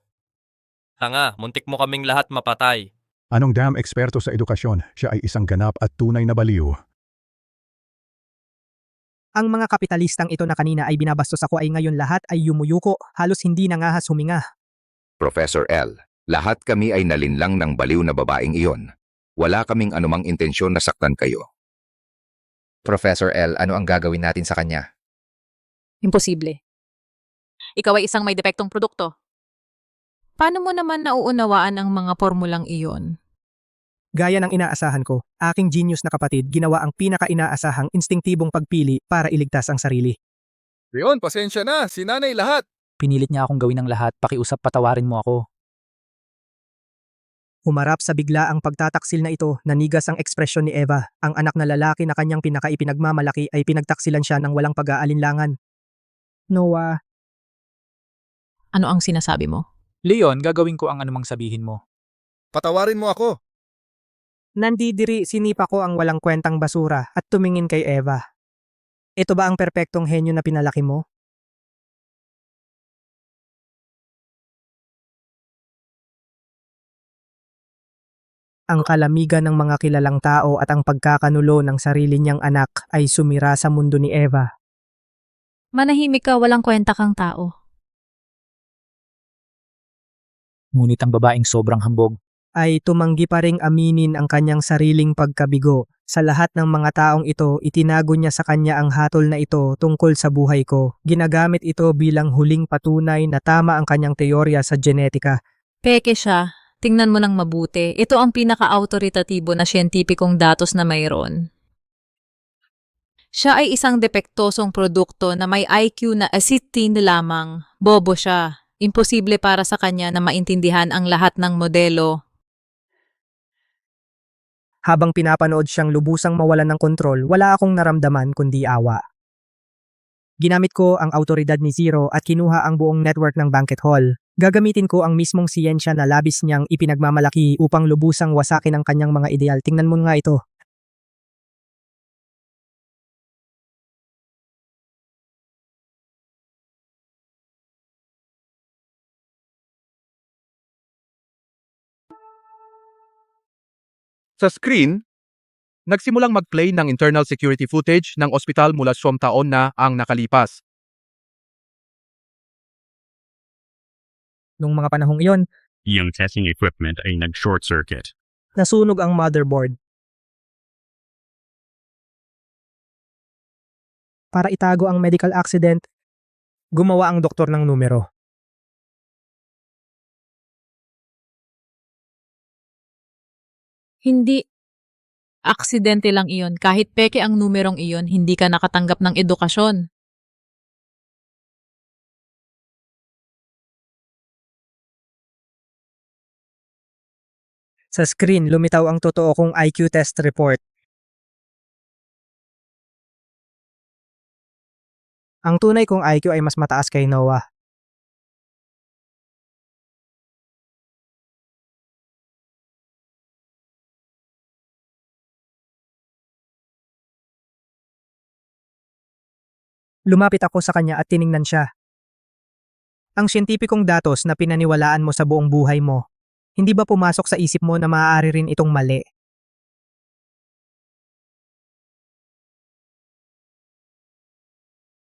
Tanga, muntik mo kaming lahat mapatay. Anong damn eksperto sa edukasyon? Siya ay isang ganap at tunay na baliw. Ang mga kapitalistang ito na kanina ay binabastos ako ay ngayon lahat ay yumuyuko, halos hindi nangahas huminga. Professor L, lahat kami ay nalinlang ng baliw na babaeng iyon. Wala kaming anumang intensyon na saktan kayo. Professor L, ano ang gagawin natin sa kanya? Imposible. Ikaw ay isang may depektong produkto. Paano mo naman nauunawaan ang mga formulang iyon? Gaya ng inaasahan ko, aking genius na kapatid ginawa ang pinaka-inaasahang instinktibong pagpili para iligtas ang sarili. Leon, pasensya na. Sinanay lahat. Pinilit niya akong gawin ng lahat, pakiusap patawarin mo ako. Humarap sa biglaang pagtataksil na ito, nanigas ang ekspresyon ni Eva. Ang anak na lalaki na kanyang pinakaipinagmamalaki ay pinagtaksilan siya ng walang pag-aalinlangan. Noah, Ano ang sinasabi mo? Leon, gagawin ko ang anumang sabihin mo. Patawarin mo ako. nandidiri sinipa ko ang walang kwentang basura at tumingin kay Eva. Ito ba ang perpektong henyo na pinalaki mo? Ang kalamigan ng mga kilalang tao at ang pagkakanulo ng sarili niyang anak ay sumira sa mundo ni Eva. Manahimik ka, walang kwenta kang tao. Ngunit ang babaeng sobrang hambog. Ay tumanggi pa ring aminin ang kanyang sariling pagkabigo. Sa lahat ng mga taong ito, itinago niya sa kanya ang hatol na ito tungkol sa buhay ko. Ginagamit ito bilang huling patunay na tama ang kanyang teorya sa genetika. Peke siya. Tingnan mo ng mabuti. Ito ang pinaka-autoritatibo na siyentipikong datos na mayroon. Siya ay isang depektosong produkto na may IQ na 16 lamang. Bobo siya. Imposible para sa kanya na maintindihan ang lahat ng modelo. Habang pinapanood siyang lubusang mawalan ng kontrol, wala akong naramdaman kundi awa. Ginamit ko ang autoridad ni Zero at kinuha ang buong network ng banquet hall. Gagamitin ko ang mismong siyensya na labis niyang ipinagmamalaki upang lubusang wasakin ang kanyang mga ideal. Tingnan mo nga ito. Sa screen, nagsimulang mag-play ng internal security footage ng ospital mula 10 taon na ang nakalipas. Nung mga panahong iyon, Yung testing equipment ay nag-short circuit. nasunog ang motherboard. Para itago ang medical accident, gumawa ang doktor ng numero. Hindi. Aksidente lang iyon. Kahit peke ang numerong iyon, hindi ka nakatanggap ng edukasyon. Sa screen, lumitaw ang totoo kong IQ test report. Ang tunay kong IQ ay mas mataas kay Noah. Lumapit ako sa kanya at tiningnan siya. Ang siyentipikong datos na pinaniwalaan mo sa buong buhay mo, hindi ba pumasok sa isip mo na maaari rin itong mali?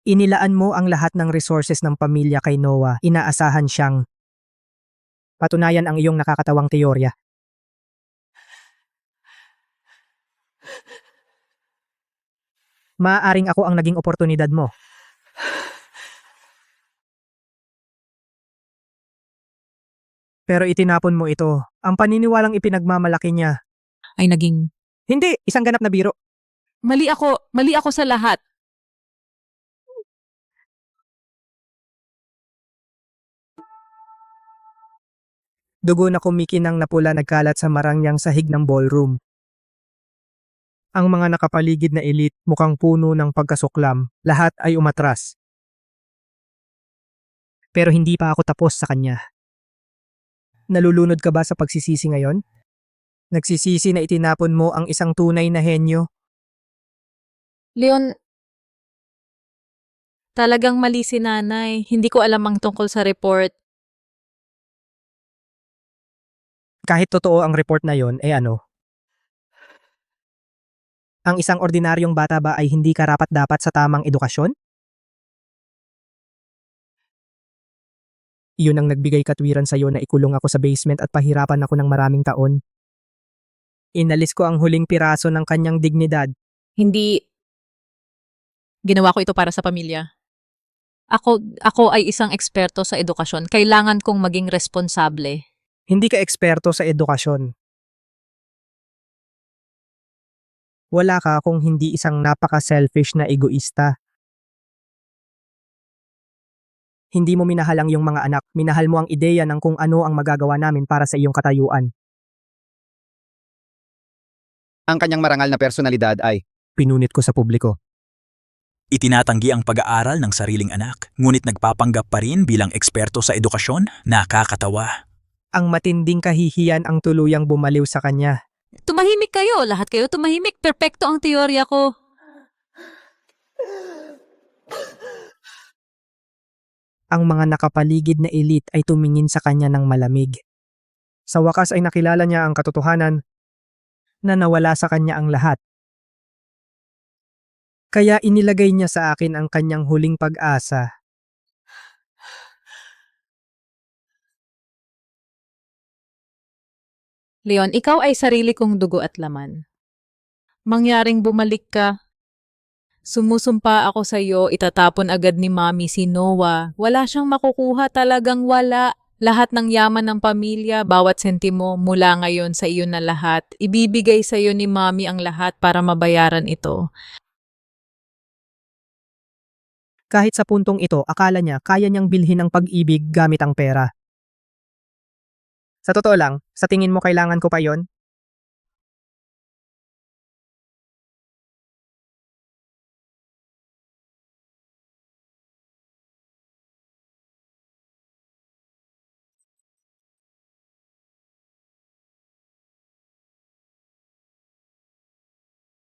Inilaan mo ang lahat ng resources ng pamilya kay Noah. Inaasahan siyang patunayan ang iyong nakakatawang teorya. Maaaring ako ang naging oportunidad mo. Pero itinapon mo ito. Ang paniniwalang ipinagmamalaki niya Ay naging, hindi isang ganap na biro. mali ako sa lahat. Dugo na kumikinang na pula nagkalat sa marangyang sahig ng ballroom. Ang mga nakapaligid na elite mukhang puno ng pagkasuklam, lahat ay umatras. Pero hindi pa ako tapos sa kanya. Nalulunod ka ba sa pagsisisi ngayon? Nagsisisi na itinapon mo ang isang tunay na henyo? Leon, talagang mali si nanay. Hindi ko alam ang tungkol sa report. Kahit totoo ang report na yon, ano? Ang isang ordinaryong bata ba ay hindi karapat-dapat sa tamang edukasyon? Iyon ang nagbigay katwiran sa iyo na ikulong ako sa basement at pahirapan ako ng maraming taon. Inalis ko ang huling piraso ng kanyang dignidad. Hindi. Ginawa ko ito para sa pamilya. Ako ay isang eksperto sa edukasyon. Kailangan kong maging responsable. Hindi ka eksperto sa edukasyon. Wala ka kung hindi isang napaka-selfish na egoista. Hindi mo minahal ang iyong mga anak, minahal mo ang ideya ng kung ano ang magagawa namin para sa iyong katayuan. Ang kanyang marangal na personalidad ay Pinunit ko sa publiko. Itinatanggi ang pag-aaral ng sariling anak, ngunit nagpapanggap pa rin bilang eksperto sa edukasyon, nakakatawa. Ang matinding kahihiyan ang tuluyang bumaliw sa kanya. Tumahimik kayo. Lahat kayo tumahimik. Perpekto ang teorya ko. Ang mga nakapaligid na elite ay tumingin sa kanya ng malamig. Sa wakas ay nakilala niya ang katotohanan na nawala sa kanya ang lahat. Kaya inilagay niya sa akin ang kanyang huling pag-asa. Leon, ikaw ay sarili kong dugo at laman. Mangyaring bumalik ka. Sumusumpa ako sa iyo, itatapon agad ni Mami si Noah. Wala siyang makukuha, talagang wala. Lahat ng yaman ng pamilya, bawat sentimo mula ngayon sa iyo na lahat. Ibibigay sa iyo ni Mami ang lahat para mabayaran ito. Kahit sa puntong ito, akala niya kaya niyang bilhin ang pag-ibig gamit ang pera. Sa totoo lang, sa tingin mo kailangan ko pa yon?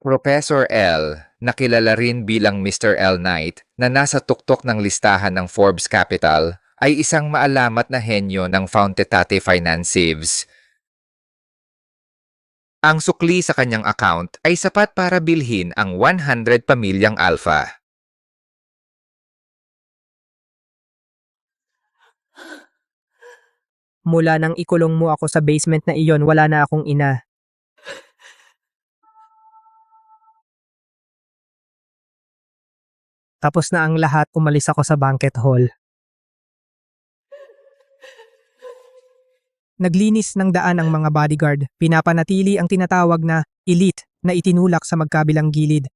Professor L, nakilala rin bilang Mr. L. Knight na nasa tuktok ng listahan ng Forbes Capital, ay isang maalamat na henyo ng Fountetate Financeves. Ang sukli sa kanyang account ay sapat para bilhin ang 100 pamilyang alpha. Mula nang ikulong mo ako sa basement na iyon, wala na akong ina. Tapos na ang lahat, umalis ako sa banquet hall. Naglinis ng daan ang mga bodyguard, pinapanatili ang tinatawag na elite na itinulak sa magkabilang gilid.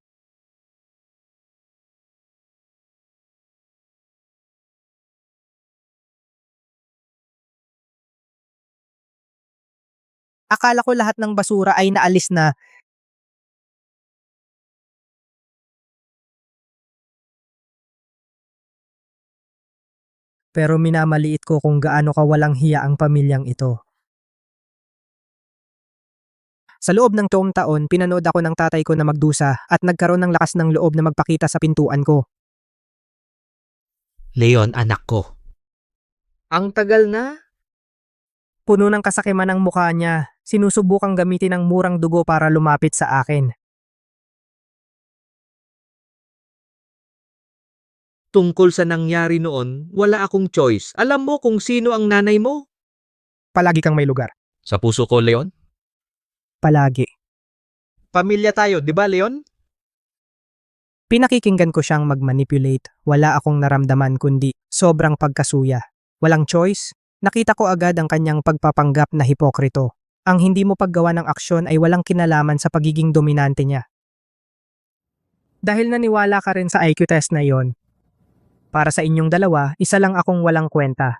Akala ko lahat ng basura ay naalis na. Pero minamaliit ko kung gaano kawalang hiya ang pamilyang ito. Sa loob ng 2 taon, pinanood ako ng tatay ko na magdusa at nagkaroon ng lakas ng loob na magpakita sa pintuan ko. Leon, anak ko. Ang tagal na. Puno ng kasakiman ang mukha niya. Sinusubukang gamitin ang murang dugo para lumapit sa akin. Tungkol sa nangyari noon, wala akong choice. Alam mo kung sino ang nanay mo? Palagi kang may lugar. Sa puso ko, Leon. Palagi. Pamilya tayo, di ba, Leon? Pinakikinggan ko siyang mag-manipulate. Wala akong naramdaman kundi sobrang pagkasuya. Walang choice. Nakita ko agad ang kanyang pagpapanggap na hipokrito. Ang hindi mo paggawa ng aksyon ay walang kinalaman sa pagiging dominante niya. Dahil naniwala ka rin sa IQ test na yon, para sa inyong dalawa, isa lang akong walang kwenta.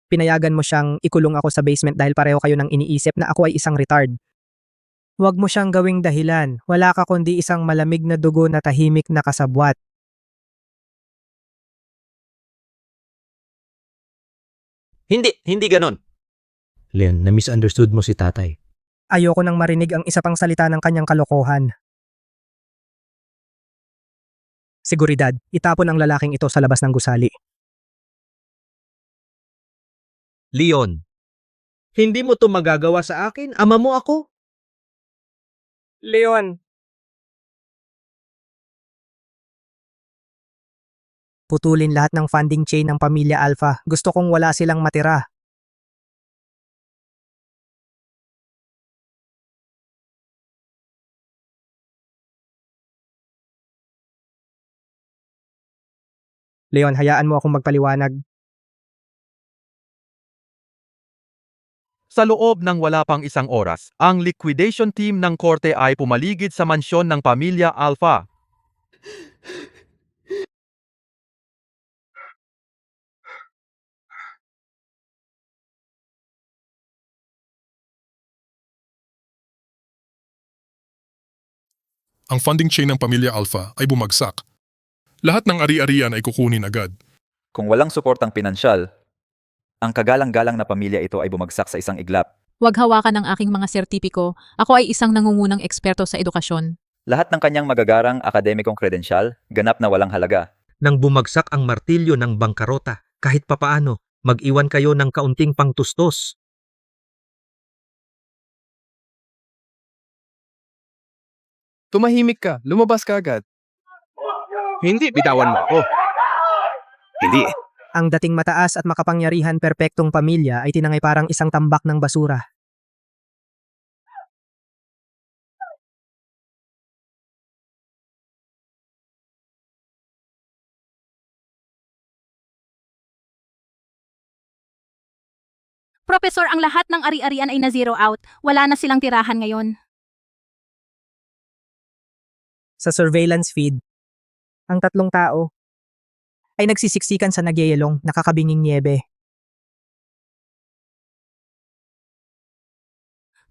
Pinayagan mo siyang ikulong ako sa basement dahil pareho kayo nang iniisip na ako ay isang retard. Huwag mo siyang gawing dahilan. Wala ka kundi isang malamig na dugo na tahimik na kasabwat. Hindi ganon. Leon, na-misunderstood mo si tatay. Ayoko nang marinig ang isa pang salita ng kanyang kalokohan. Seguridad, itapon ang lalaking ito sa labas ng gusali. Leon, hindi mo to magagawa sa akin. Ama mo ako. Leon! Putulin lahat ng funding chain ng pamilya Alpha. Gusto kong wala silang matira. Leon, hayaan mo akong magpaliwanag. Sa loob ng wala pang 1 oras, ang liquidation team ng korte ay pumaligid sa mansyon ng pamilya Alpha. Ang funding chain ng pamilya Alpha ay bumagsak. Lahat ng ari-arian ay kukunin agad. Kung walang suportang pinansyal, ang kagalang-galang na pamilya ito ay bumagsak sa isang iglap. Huwag hawakan ang aking mga sertipiko. Ako ay isang nangungunang eksperto sa edukasyon. Lahat ng kanyang magagarang akademikong kredensyal, ganap na walang halaga. Nang bumagsak ang martilyo ng bangkarota, kahit papaano, mag-iwan kayo ng kaunting pangtustos. Tumahimik ka, lumabas ka agad. Hindi, bitawan mo ako. Hindi. Ang dating mataas at makapangyarihan perpektong pamilya ay tinangay parang isang tambak ng basura. Professor, ang lahat ng ari-arian ay na-zero out. Wala na silang tirahan ngayon. Sa surveillance feed, ang 3 tao ay nagsisiksikan sa nagyayelong nakakabinging niebe.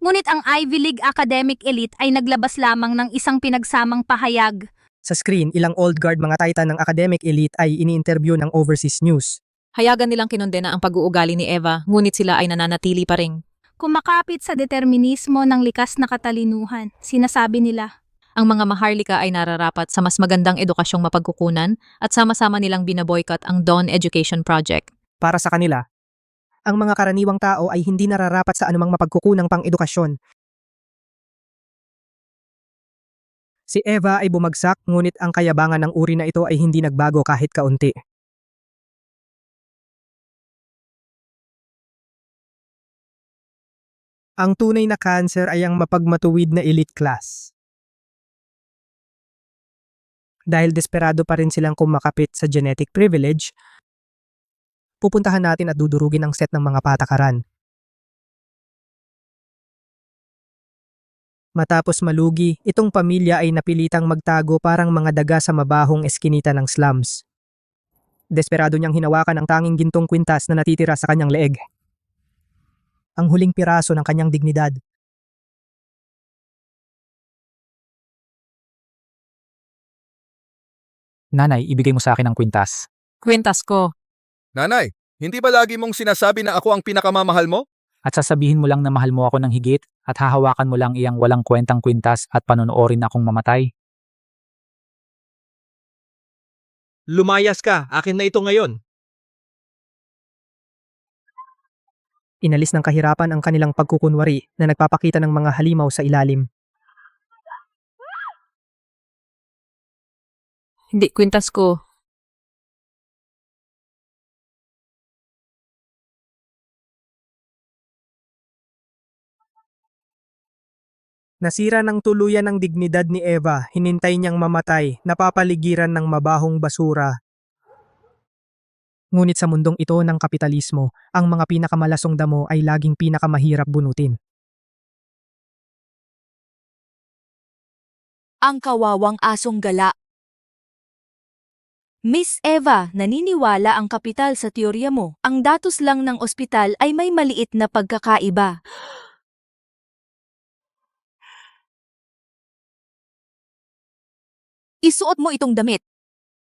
Ngunit ang Ivy League academic elite ay naglabas lamang ng isang pinagsamang pahayag. Sa screen, ilang old guard mga titan ng academic elite ay ini-interview ng Overseas News. Hayagan nilang kinondena ang pag-uugali ni Eva, ngunit sila ay nananatili pa rin. Kumakapit sa determinismo ng likas na katalinuhan, sinasabi nila. Ang mga maharlika ay nararapat sa mas magandang edukasyong mapagkukunan at sama-sama nilang binaboycott ang Dawn Education Project. Para sa kanila, ang mga karaniwang tao ay hindi nararapat sa anumang mapagkukunang pang-edukasyon. Si Eva ay bumagsak, ngunit ang kayabangan ng uri na ito ay hindi nagbago kahit kaunti. Ang tunay na cancer ay ang mapagmatuwid na elite class. Dahil desperado pa rin silang kumakapit sa genetic privilege, pupuntahan natin at dudurugin ang set ng mga patakaran. Matapos malugi, itong pamilya ay napilitang magtago parang mga daga sa mabahong eskinita ng slums. Desperado niyang hinawakan ang tanging gintong kwintas na natitira sa kanyang leeg. ang huling piraso ng kanyang dignidad. Nanay, ibigay mo sa akin ang kwintas. Kwintas ko. Nanay, hindi ba lagi mong sinasabi na ako ang pinakamamahal mo? At sasabihin mo lang na mahal mo ako ng higit at hahawakan mo lang iyang walang kwentang kwintas at panonoorin akong mamatay? Lumayas ka, akin na ito ngayon. Inalis ng kahirapan ang kanilang pagkukunwari na nagpapakita ng mga halimaw sa ilalim. Hindi, kwintas ko. Nasira ng tuluyan ang dignidad ni Eva, hinintay niyang mamatay, napapaligiran ng mabahong basura. Ngunit sa mundong ito ng kapitalismo, ang mga pinakamalasong damo ay laging pinakamahirap bunutin. Ang kawawang asong gala. Miss Eva, naniniwala ang kapital sa teorya mo. Ang datos lang ng ospital ay may maliit na pagkakaiba. Isuot mo itong damit.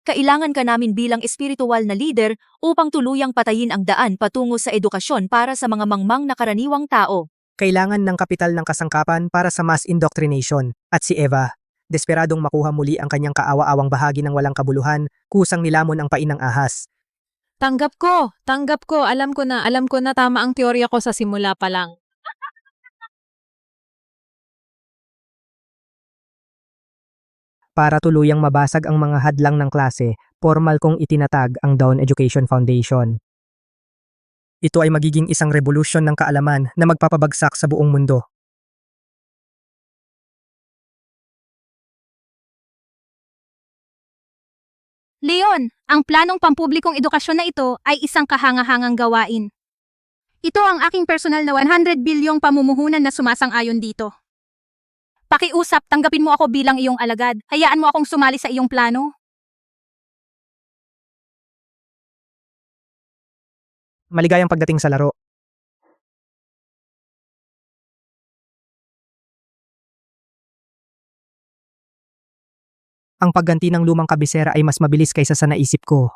Kailangan ka namin bilang espiritual na leader upang tuluyang patayin ang daan patungo sa edukasyon para sa mga mangmang na karaniwang tao. Kailangan ng kapital ng kasangkapan para sa mass indoctrination. At si Eva, desperadong makuha muli ang kanyang kaawa-awang bahagi ng walang kabuluhan, kusang nilamon ang pain ng ahas. Tanggap ko. Alam ko na tama ang teorya ko sa simula pa lang. Para tuluyang mabasag ang mga hadlang ng klase, formal kong itinatag ang Dawn Education Foundation. Ito ay magiging isang revolusyon ng kaalaman na magpapabagsak sa buong mundo. Leon, ang planong pampublikong edukasyon na ito ay isang kahanga-hangang gawain. Ito ang aking personal na 100 bilyong pamumuhunan na sumasang-ayon dito. Pakiusap, tanggapin mo ako bilang iyong alagad. Hayaan mo akong sumali sa iyong plano. Maligayang pagdating sa laro. Ang pagganti ng lumang kabisera ay mas mabilis kaysa sa naisip ko.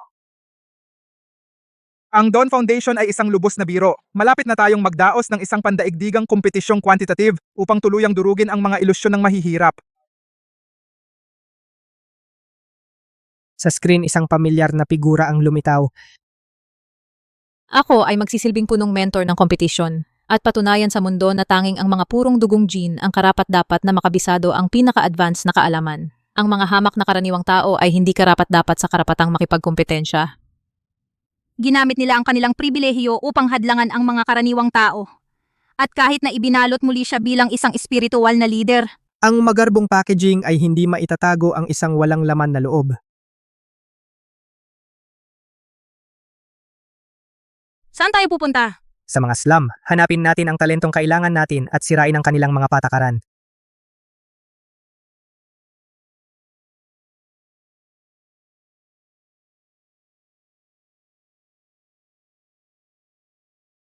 Ang Dawn Foundation ay isang lubos na biro. Malapit na tayong magdaos ng isang pandaigdigang kompetisyong quantitative upang tuluyang durugin ang mga ilusyon ng mahihirap. Sa screen, isang pamilyar na figura ang lumitaw. Ako ay magsisilbing punong mentor ng kompetisyon at patunayan sa mundo na tanging ang mga purong dugong gene ang karapat-dapat na makabisado ang pinaka-advanced na kaalaman. Ang mga hamak na karaniwang tao ay hindi karapat-dapat sa karapatang makipagkompetensya. Ginamit nila ang kanilang pribilehiyo upang hadlangan ang mga karaniwang tao. At kahit na ibinalot muli siya bilang isang espiritual na leader, Ang magarbong packaging ay hindi maitatago ang isang walang laman na loob. saan tayo pupunta? Sa mga slum, hanapin natin ang talentong kailangan natin at sirain ang kanilang mga patakaran.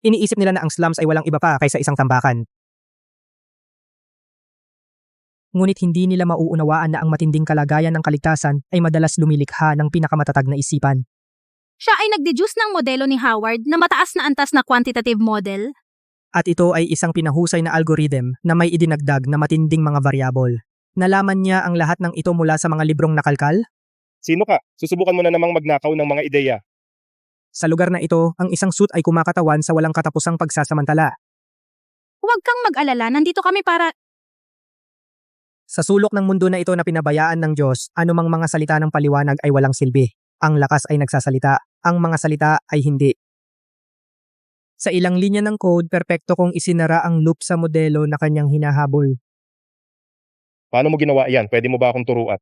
Iniisip nila na ang slums ay walang iba pa kaysa isang tambakan. Ngunit hindi nila mauunawaan na ang matinding kalagayan ng kaligtasan ay madalas lumilikha ng pinakamatatag na isipan. Siya ay nagdeduce ng modelo ni Howard na mataas na antas na quantitative model. At ito ay isang pinahusay na algorithm na may idinagdag na matinding mga variable. Nalaman niya ang lahat ng ito mula sa mga librong nakalkal? Sino ka? Susubukan mo na namang magnakaw ng mga ideya. Sa lugar na ito, ang isang suit ay kumakatawan sa walang katapusang pagsasamantala. Huwag kang mag-alala, nandito kami para... Sa sulok ng mundo na ito na pinabayaan ng Diyos, anumang mga salita ng paliwanag ay walang silbi. Ang lakas ay nagsasalita, ang mga salita ay hindi. Sa ilang linya ng code, perpekto kong isinara ang loop sa modelo na kanyang hinahabol. Paano mo ginawa yan? Pwede mo ba akong turuan?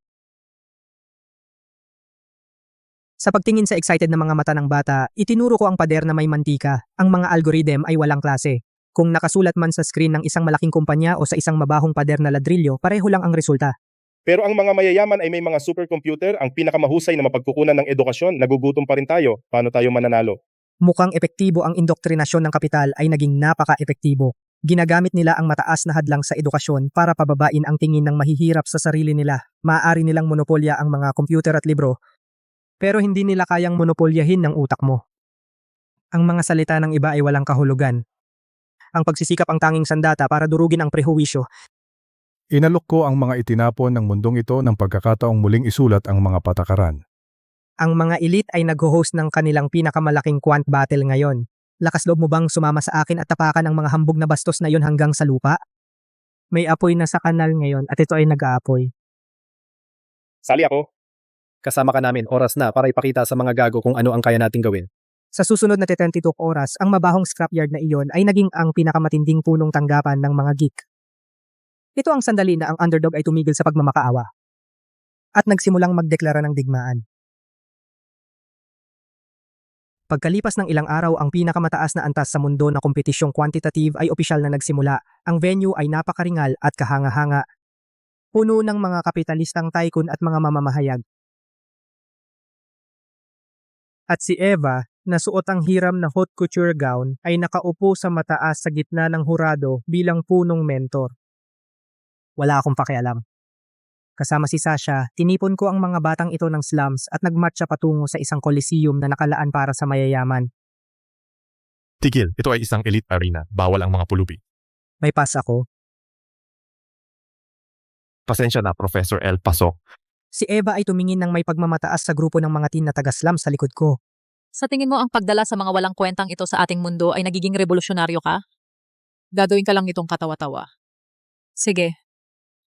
Sa pagtingin sa excited na mga mata ng bata, itinuro ko ang pader na may mantika. Ang mga algorithm ay walang klase. Kung nakasulat man sa screen ng isang malaking kumpanya o sa isang mabahong pader na ladrilyo, pareho lang ang resulta. Pero ang mga mayayaman ay may mga supercomputer, ang pinakamahusay na mapagkukunan ng edukasyon, nagugutom pa rin tayo. Paano tayo mananalo? Mukhang epektibo ang indoktrinasyon ng kapital ay naging napaka-epektibo. Ginagamit nila ang mataas na hadlang sa edukasyon para pababain ang tingin ng mahihirap sa sarili nila. Maaari nilang monopolya ang mga kompyuter at libro, pero hindi nila kayang monopolyahin ng utak mo. Ang mga salita ng iba ay walang kahulugan. Ang pagsisikap ang tanging sandata para durugin ang prehuwisyo. Inalok ko ang mga itinapon ng mundong ito ng pagkakataong muling isulat ang mga patakaran. Ang mga elite ay nag-host ng kanilang pinakamalaking quant battle ngayon. Lakas loob mo bang sumama sa akin at tapakan ang mga hambog na bastos na yon hanggang sa lupa? May apoy na sa kanal ngayon at ito ay nag-aapoy. Sali ako. Kasama ka namin, oras na para ipakita sa mga gago kung ano ang kaya nating gawin. Sa susunod na 22 oras, ang mabahong scrapyard na iyon ay naging ang pinakamatinding punong tanggapan ng mga geek. Ito ang sandali na ang underdog ay tumigil sa pagmamakaawa at nagsimulang magdeklara ng digmaan. Pagkalipas ng ilang araw, ang pinakamataas na antas sa mundo na kompetisyong quantitative ay opisyal na nagsimula. Ang venue ay napakaringal at kahanga-hanga. Puno ng mga kapitalistang tycoon at mga mamamahayag. At si Eva, na suot ang hiram na haute couture gown, ay nakaupo sa mataas sa gitna ng hurado bilang punong mentor. Wala akong pakialam. Kasama si Sasha, tinipon ko ang mga batang ito ng slums at nagmarcha patungo sa isang coliseum na nakalaan para sa mayayaman. Tigil, ito ay isang elite arena. Bawal ang mga pulubi. May pass ako. Pasensya na, Professor L. Pasok. Si Eva ay tumingin ng may pagmamataas sa grupo ng mga teen na taga-slums sa likod ko. Sa tingin mo ang pagdala sa mga walang kwentang ito sa ating mundo ay nagiging revolusyonaryo ka? Gagawin ka lang itong katawa-tawa. Sige.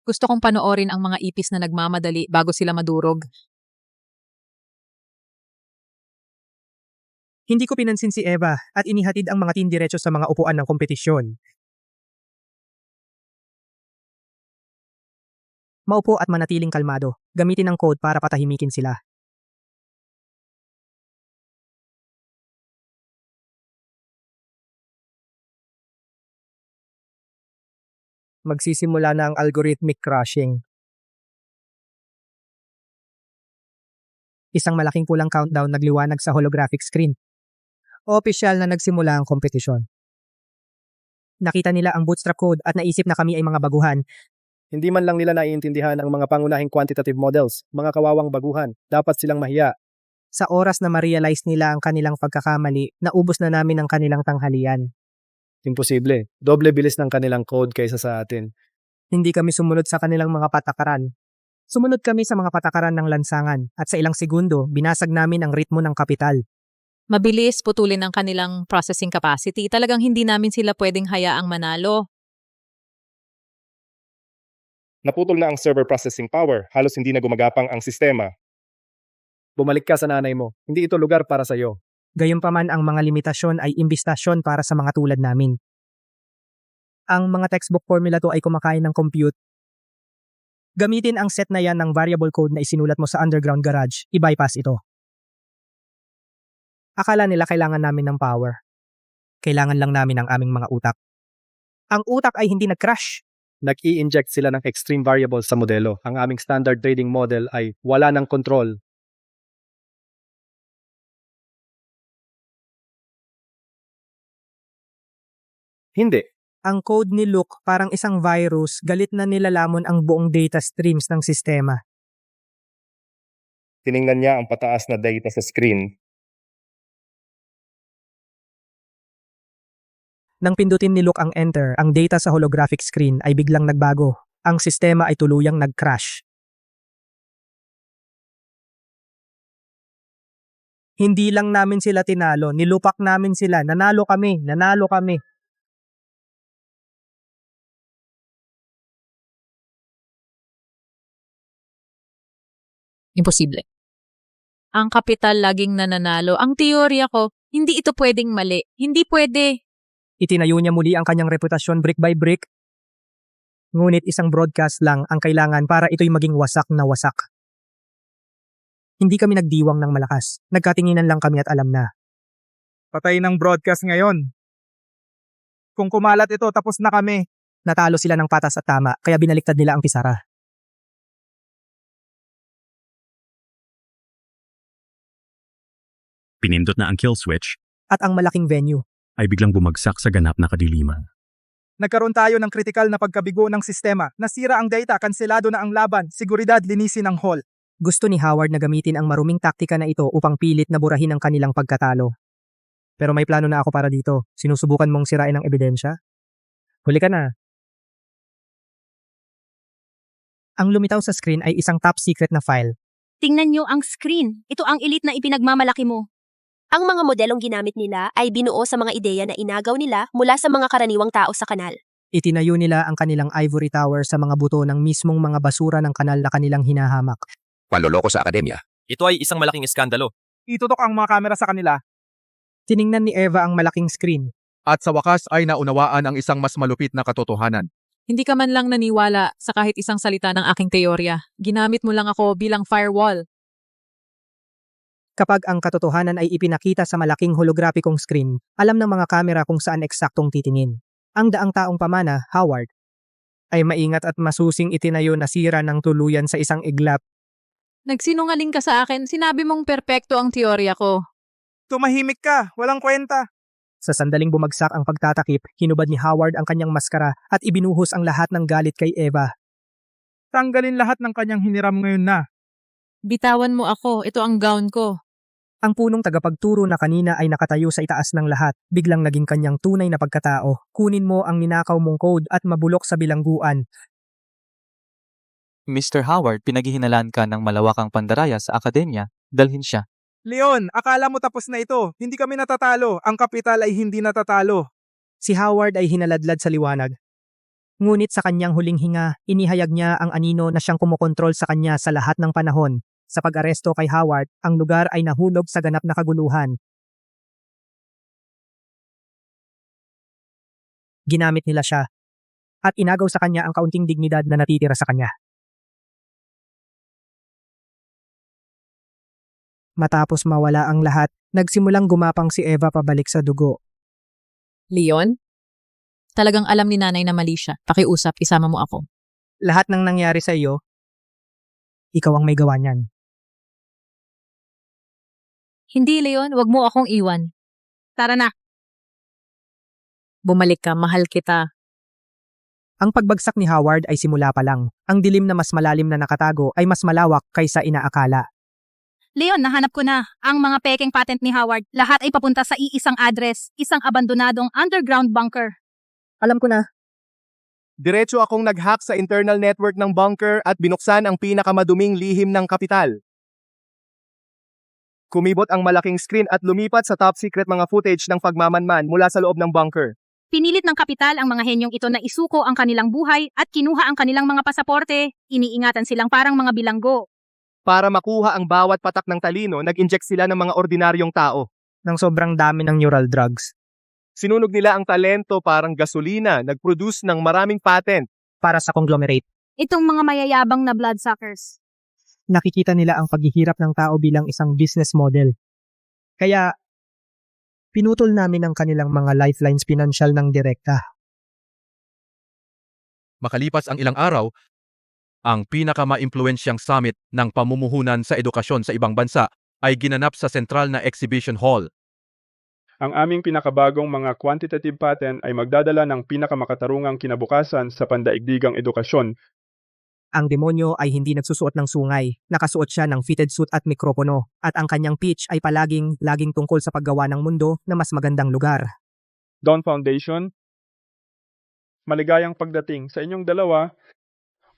Gusto kong panoorin ang mga ipis na nagmamadali bago sila madurog. Hindi ko pinansin si Eva at inihatid ang mga teen diretso sa mga upuan ng kompetisyon. Maupo at manatiling kalmado. Gamitin ang code para patahimikin sila. Magsisimula na ang algorithmic crushing. Isang malaking pulang countdown nagliwanag sa holographic screen. Opisyal na nagsimula ang kompetisyon. Nakita nila ang bootstrap code at naisip na kami ay mga baguhan. Hindi man lang nila naiintindihan ang mga pangunahing quantitative models, mga kawawang baguhan, dapat silang mahiya. Sa oras na ma-realize nila ang kanilang pagkakamali, naubos na namin ang kanilang tanghalian. Imposible. Doble bilis ng kanilang code kaysa sa atin. Hindi kami sumunod sa kanilang mga patakaran. Sumunod kami sa mga patakaran ng lansangan at sa ilang segundo, binasag namin ang ritmo ng kapital. Mabilis putulin ang kanilang processing capacity. Talagang hindi namin sila pwedeng hayaang manalo. Naputol na ang server processing power. Halos hindi na gumagapang ang sistema. Bumalik ka sa nanay mo. Hindi ito lugar para sa iyo. Gayunpaman ang mga limitasyon ay imbistasyon para sa mga tulad namin. Ang mga textbook formula to ay kumakain ng compute. Gamitin ang set na yan ng variable code na isinulat mo sa underground garage. I-bypass ito. Akala nila kailangan namin ng power. Kailangan lang namin ang aming mga utak. Ang utak ay hindi nag-crash. Nag-i-inject sila ng extreme variables sa modelo. Ang aming standard trading model ay wala ng control. Hindi. Ang code ni Luke parang isang virus, galit na nilalamon ang buong data streams ng sistema. Tiningnan niya ang pataas na data sa screen. Nang pindutin ni Luke ang enter, ang data sa holographic screen ay biglang nagbago. Ang sistema ay tuluyang nag-crash. Hindi lang namin sila tinalo, nilupak namin sila, nanalo kami. Imposible. Ang kapital laging nananalo. Ang teorya ko, hindi ito pwedeng mali. Hindi pwede. Itinayo niya muli ang kanyang reputasyon brick by brick. Ngunit isang broadcast lang ang kailangan para ito'y maging wasak na wasak. Hindi kami nagdiwang ng malakas. Nagkatinginan lang kami at alam na. Patay ng broadcast ngayon. Kung kumalat ito, tapos na kami. Natalo sila ng patas at tama, kaya binaliktad nila ang pisara. Pinindot na ang kill switch. at ang malaking venue. ay biglang bumagsak sa ganap na kadiliman. Nagkaroon tayo ng kritikal na pagkabigo ng sistema. Nasira ang data, kanselado na ang laban, seguridad linisin ang hall. Gusto ni Howard na gamitin ang maruming taktika na ito upang pilit na burahin ang kanilang pagkatalo. Pero may plano na ako para dito. Sinusubukan mong sirain ang ebidensya? Huli ka na. Ang lumitaw sa screen ay isang top secret na file. Tingnan nyo ang screen. Ito ang elite na ipinagmamalaki mo. Ang mga modelong ginamit nila ay binuo sa mga ideya na inagaw nila mula sa mga karaniwang tao sa kanal. Itinayo nila ang kanilang ivory tower sa mga buto ng mismong mga basura ng kanal na kanilang hinahamak. Panloloko sa akademya. Ito ay isang malaking iskandalo. Itutok ang mga kamera sa kanila. Tiningnan ni Eva ang malaking screen. At sa wakas ay naunawaan ang isang mas malupit na katotohanan. Hindi ka man lang naniwala sa kahit isang salita ng aking teorya. Ginamit mo lang ako bilang firewall. Kapag ang katotohanan ay ipinakita sa malaking holographicong screen, alam ng mga kamera kung saan eksaktong titingin. Ang daang taong pamana, Howard, ay maingat at masusing itinayo na sira ng tuluyan sa isang iglap. Nagsinungaling ka sa akin, sinabi mong perpekto ang teorya ko. Tumahimik ka, walang kwenta. Sa sandaling bumagsak ang pagtatakip, hinubad ni Howard ang kanyang maskara at ibinuhos ang lahat ng galit kay Eva. Tanggalin lahat ng kanyang hiniram ngayon na. Bitawan mo ako, ito ang gown ko. Ang punong tagapagturo na kanina ay nakatayo sa itaas ng lahat, biglang naging kanyang tunay na pagkatao. Kunin mo ang ninakaw mong code at mabulok sa bilangguan. Mr. Howard, pinaghihinalaan ka ng malawakang pandaraya sa akademya, dalhin siya. Leon, akala mo tapos na ito. Hindi kami natatalo. Ang kapital ay hindi natatalo. Si Howard ay hinaladlad sa liwanag. Ngunit sa kanyang huling hinga, inihayag niya ang anino na siyang kumokontrol sa kanya sa lahat ng panahon. Sa pag-aresto kay Howard, ang lugar ay nahulog sa ganap na kaguluhan. Ginamit nila siya at inagaw sa kanya ang kaunting dignidad na natitira sa kanya. Matapos mawala ang lahat, nagsimulang gumapang si Eva pabalik sa dugo. Leon? Talagang alam ni nanay na mali siya. Pakiusap, isama mo ako. Lahat ng nangyari sa iyo, ikaw ang may gawa niyan. Hindi, Leon, wag mo akong iwan. Tara na. Bumalik ka, mahal kita. Ang pagbagsak ni Howard ay simula pa lang. Ang dilim na mas malalim na nakatago ay mas malawak kaysa inaakala. Leon, nahanap ko na. Ang mga pekeng patent ni Howard, lahat ay papunta sa iisang address, isang abandonadong underground bunker. Alam ko na. Diretso akong nag-hack sa internal network ng bunker at binuksan ang pinakamaduming lihim ng kapital. Kumibot ang malaking screen at lumipat sa top secret mga footage ng pagmamanman mula sa loob ng bunker. Pinilit ng kapital ang mga henyong ito na isuko ang kanilang buhay at kinuha ang kanilang mga pasaporte. Iniingatan silang parang mga bilanggo. Para makuha ang bawat patak ng talino, nag-inject sila ng mga ordinaryong tao. Ng sobrang dami ng neural drugs. Sinunog nila ang talento parang gasolina, nag-produce ng maraming patent. Para sa conglomerate. Itong mga mayayabang na bloodsuckers. Nakikita nila ang paghihirap ng tao bilang isang business model. Kaya, pinutol namin ang kanilang mga lifelines pinansyal ng direkta. Makalipas ang ilang araw, ang pinakamaimpluwensyang summit ng pamumuhunan sa edukasyon sa ibang bansa ay ginanap sa sentral na exhibition hall. Ang aming pinakabagong mga quantitative patent ay magdadala ng pinakamakatarungang kinabukasan sa pandaigdigang edukasyon. Ang demonyo ay hindi nagsusuot ng sungay, nakasuot siya ng fitted suit at mikropono, at ang kanyang pitch ay laging tungkol sa paggawa ng mundo na mas magandang lugar. Dawn Foundation, maligayang pagdating sa inyong dalawa.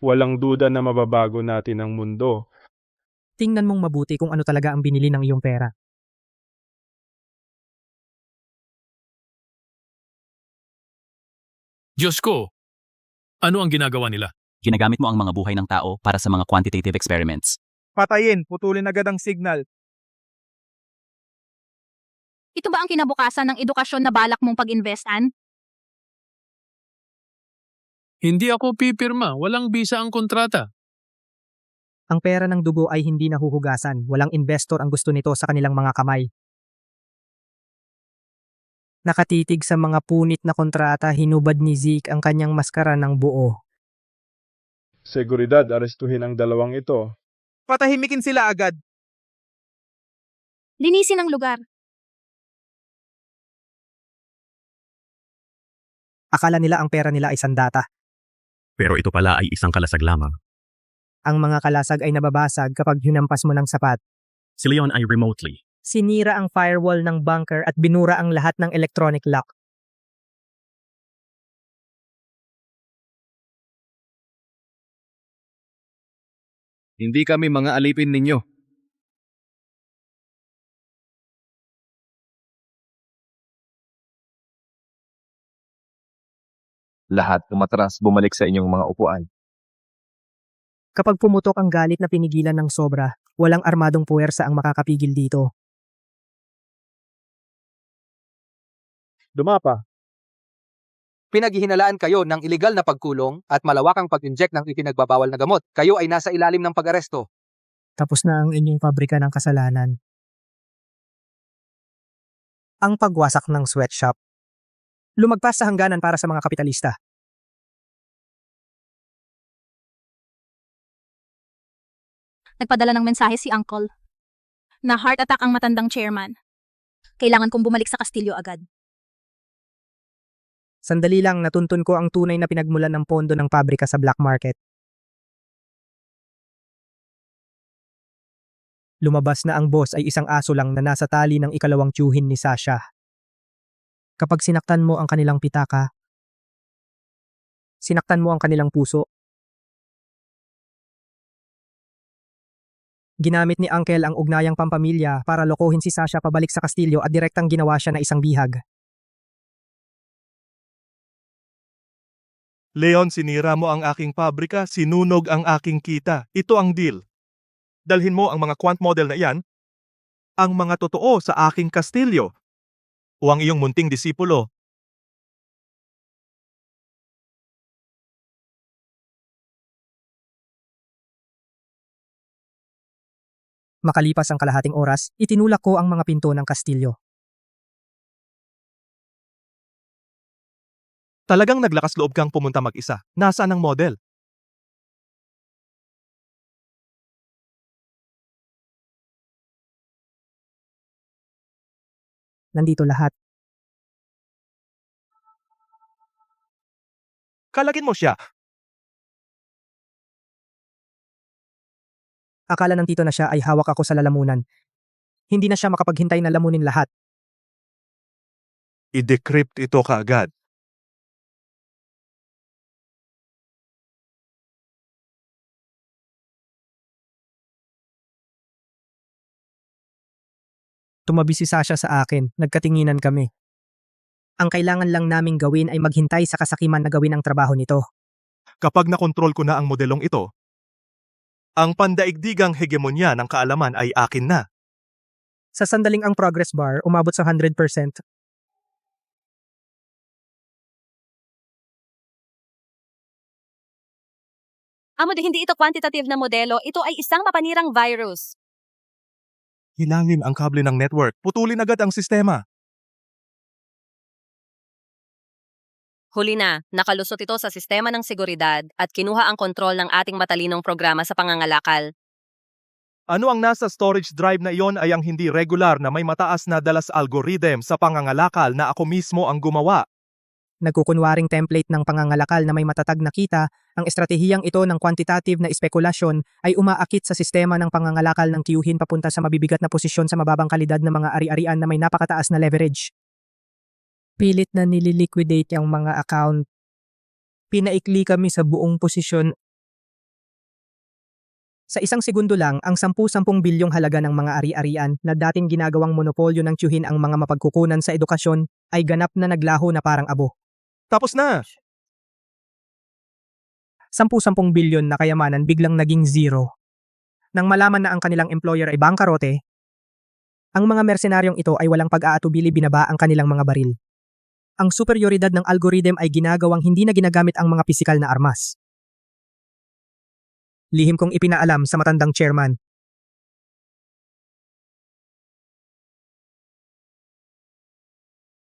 Walang duda na mababago natin ang mundo. Tingnan mong mabuti kung ano talaga ang binili ng iyong pera. Diyos ko! Ano ang ginagawa nila? Ginagamit mo ang mga buhay ng tao para sa mga quantitative experiments. Patayin, putulin agad ang signal. Ito ba ang kinabukasan ng edukasyon na balak mong pag-investan? Hindi ako pipirma. Walang bisa ang kontrata. Ang pera ng dugo ay hindi nahuhugasan. Walang investor ang gusto nito sa kanilang mga kamay. Nakatitig sa mga punit na kontrata, hinubad ni Zeke ang kanyang maskara ng buo. Seguridad, arestuhin ang dalawang ito. Patahimikin sila agad. Linisin ang lugar. Akala nila ang pera nila ay sandata. Pero ito pala ay isang kalasag lamang. Ang mga kalasag ay nababasag kapag hinampas mo ng sapat. Si Leon ay remotely. Sinira ang firewall ng bunker at binura ang lahat ng electronic lock. Hindi kami mga alipin ninyo. Lahat umatras bumalik sa inyong mga upuan. Kapag pumutok ang galit na pinigilan ng sobra, walang armadong puwersa ang makakapigil dito. Dumapa. Pinaghihinalaan kayo ng iligal na pagkulong at malawakang pag-inject ng ipinagbabawal na gamot. Kayo ay nasa ilalim ng pag-aresto. Tapos na ang inyong pabrika ng kasalanan. Ang pagwasak ng sweatshop. Lumagpas sa hangganan para sa mga kapitalista. Nagpadala ng mensahe si Uncle na heart attack ang matandang chairman. Kailangan kong bumalik sa Kastilyo agad. Sandali lang natuntun ko ang tunay na pinagmulan ng pondo ng pabrika sa black market. Lumabas na ang boss ay isang aso lang na nasa tali ng ikalawang tiyuhin ni Sasha. Kapag sinaktan mo ang kanilang pitaka, sinaktan mo ang kanilang puso. Ginamit ni Uncle ang ugnayang pampamilya para lokohin si Sasha pabalik sa Kastilyo at direktang ginawa siya na isang bihag. Leon, sinira mo ang aking pabrika, sinunog ang aking kita. Ito ang deal. Dalhin mo ang mga quant model na iyan, ang mga totoo sa aking kastilyo, o ang iyong munting disipulo. Makalipas ang kalahating oras, itinulak ko ang mga pinto ng Kastilyo. Talagang naglakas loob kang pumunta mag-isa. Nasaan ang model? Nandito lahat. Kalagin mo siya. Akala ng tito na siya ay hawak ako sa lalamunan. Hindi na siya makapaghintay na lamunin lahat. I-decrypt ito kaagad. Tumabi si Sasha sa akin, nagkatinginan kami. Ang kailangan lang naming gawin ay maghintay sa kasakiman na gawin ang trabaho nito. Kapag nakontrol ko na ang modelong ito, ang pandaigdigang hegemonya ng kaalaman ay akin na. Sa sandaling ang progress bar umabot sa 100%. Hindi ito quantitative na modelo, ito ay isang mapanirang virus. Hilangin ang kable ng network, putulin agad ang sistema. Huli na, nakalusot ito sa sistema ng seguridad at kinuha ang kontrol ng ating matalinong programa sa pangangalakal. Ano ang nasa storage drive na iyon ay ang hindi regular na may mataas na dalas algorithm sa pangangalakal na ako mismo ang gumawa. Nagkukunwaring template ng pangangalakal na may matatag na kita, ang estratehiyang ito ng quantitative na espekulasyon ay umaakit sa sistema ng pangangalakal ng tiyuhin papunta sa mabibigat na posisyon sa mababang kalidad ng mga ari-arian na may napakataas na leverage. Pilit na nililiquidate ang mga account. Pinaikli kami sa buong posisyon. Sa isang segundo lang, ang 10-10 bilyong halaga ng mga ari-arian na dating ginagawang monopolyo ng tiyuhin ang mga mapagkukunan sa edukasyon ay ganap na naglaho na parang abo. Tapos na! 10-10 bilyon na kayamanan biglang naging zero. Nang malaman na ang kanilang employer ay bangkarote, ang mga mersenaryong ito ay walang pag-aatubili binaba ang kanilang mga baril. Ang superioridad ng algorithm ay ginagawang hindi na ginagamit ang mga pisikal na armas. Lihim kong ipinaalam sa matandang chairman.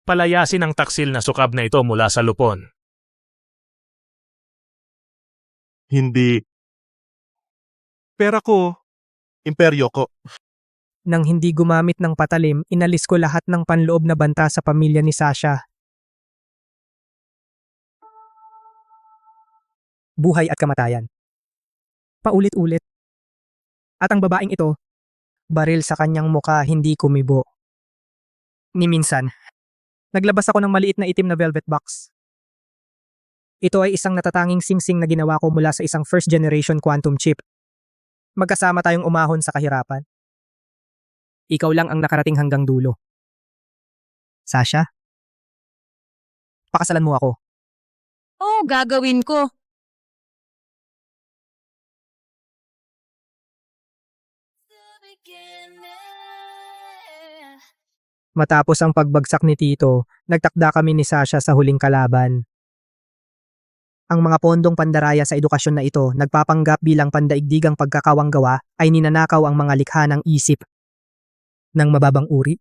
Palayasin ang taksil na sukab na ito mula sa lupon. Hindi. Pera ko. Imperyo ko. Nang hindi gumamit ng patalim, inalis ko lahat ng panloob na banta sa pamilya ni Sasha. buhay at kamatayan. Paulit-ulit. At ang babaeng ito, baril sa kanyang muka hindi kumibo. Ni minsan, naglabas ako ng maliit na itim na velvet box. Ito ay isang natatanging singsing na ginawa ko mula sa isang first generation quantum chip. Magkasama tayong umahon sa kahirapan. Ikaw lang ang nakarating hanggang dulo. Sasha? Pakasalan mo ako. Oo, gagawin ko. Matapos ang pagbagsak ni Tito, nagtakda kami ni Sasha sa huling kalaban. Ang mga pondong pandaraya sa edukasyon na ito nagpapanggap bilang pandaigdigang pagkakawanggawa ay ninanakaw ang mga likha ng isip ng mababang uri.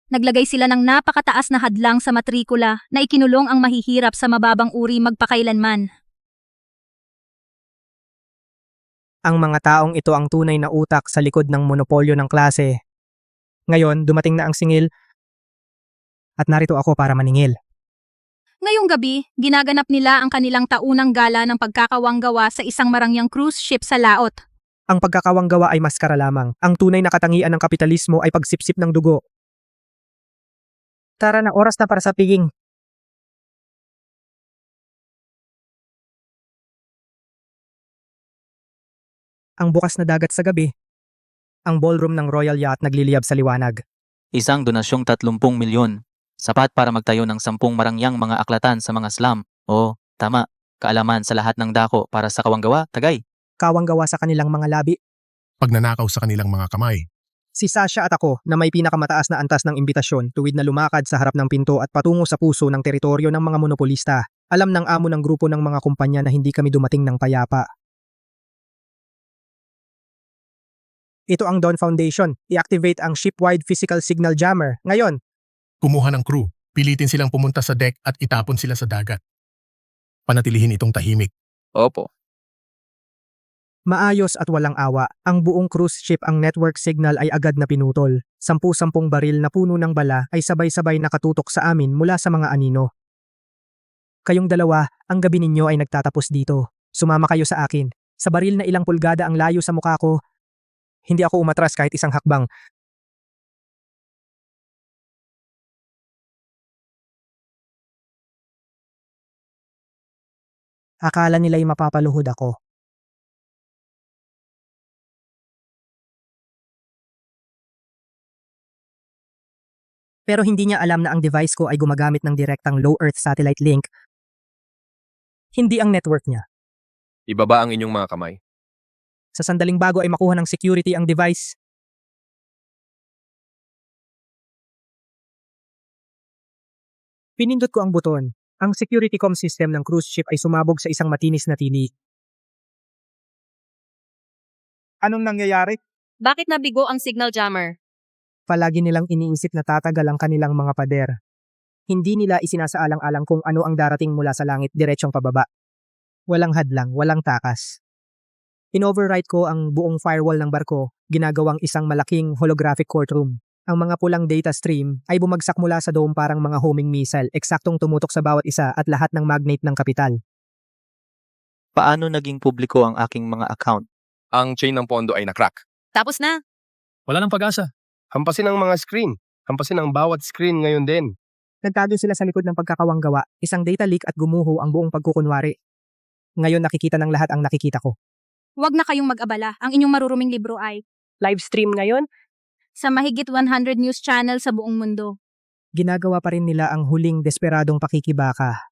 Naglagay sila ng napakataas na hadlang sa matrikula na ikinulong ang mahihirap sa mababang uri magpakailanman. Ang mga taong ito ang tunay na utak sa likod ng monopolyo ng klase. Ngayon, dumating na ang singil at narito ako para maningil. Ngayong gabi, ginaganap nila ang kanilang taunang gala ng pagkakawanggawa sa isang marangyang cruise ship sa laot. Ang pagkakawanggawa ay maskara lamang. Ang tunay na katangian ng kapitalismo ay pagsipsip ng dugo. Tara na, oras na para sa piging. Ang bukas na dagat sa gabi. Ang ballroom ng Royal Yacht nagliliyab sa liwanag. Isang donasyong 30 milyon. Sapat para magtayo ng 10 marangyang mga aklatan sa mga slum. O, tama, kaalaman sa lahat ng dako para sa kawanggawa, tagay. Kawanggawa sa kanilang mga labi. Pagnanakaw sa kanilang mga kamay. Si Sasha at ako na may pinakamataas na antas ng imbitasyon tuwid na lumakad sa harap ng pinto at patungo sa puso ng teritoryo ng mga monopolista. Alam ng amo ng grupo ng mga kumpanya na hindi kami dumating ng payapa. Ito ang Dawn Foundation. I-activate ang ship-wide physical signal jammer. Ngayon, Kumuha ng crew. Pilitin silang pumunta sa deck at itapon sila sa dagat. Panatilihin itong tahimik. Opo. maayos at walang awa, ang buong cruise ship ang network signal ay agad na pinutol. 10 baril na puno ng bala ay sabay-sabay nakatutok sa amin mula sa mga anino. Kayong dalawa, ang gabi ninyo ay nagtatapos dito. Sumama kayo sa akin. Sa baril na ilang pulgada ang layo sa mukha ko, hindi ako umatras kahit isang hakbang. Akala nila'y mapapaluhod ako. Pero hindi niya alam na ang device ko ay gumagamit ng direktang low Earth satellite link. Hindi ang network niya. Ibaba ang inyong mga kamay. Sa sandaling bago ay makuha ng security ang device. Pinindot ko ang buton. Ang security com system ng cruise ship ay sumabog sa isang matinis na tinig. Anong nangyayari? Bakit nabigo ang signal jammer? Palagi nilang iniisip na tatagal ang kanilang mga pader. Hindi nila isinasaalang-alang kung ano ang darating mula sa langit diretsyong pababa. Walang hadlang, walang takas. In-override ko ang buong firewall ng barko, ginagawang isang malaking holographic courtroom. Ang mga pulang data stream ay bumagsak mula sa dome parang mga homing missile, eksaktong tumutok sa bawat isa at lahat ng magnate ng kapital. Paano naging publiko ang aking mga account? Ang chain ng pondo ay nakrack. Tapos na. Wala nang pag-asa. Hampasin ang mga screen. Hampasin ang bawat screen ngayon din. Nagtago sila sa likod ng pagkakawanggawa, isang data leak at gumuho ang buong pagkukunwari. Ngayon nakikita ng lahat ang nakikita ko. Huwag na kayong mag-abala. Ang inyong maruruming libro ay Live stream ngayon? sa mahigit 100 news channel sa buong mundo. Ginagawa pa rin nila ang huling desperadong pakikibaka.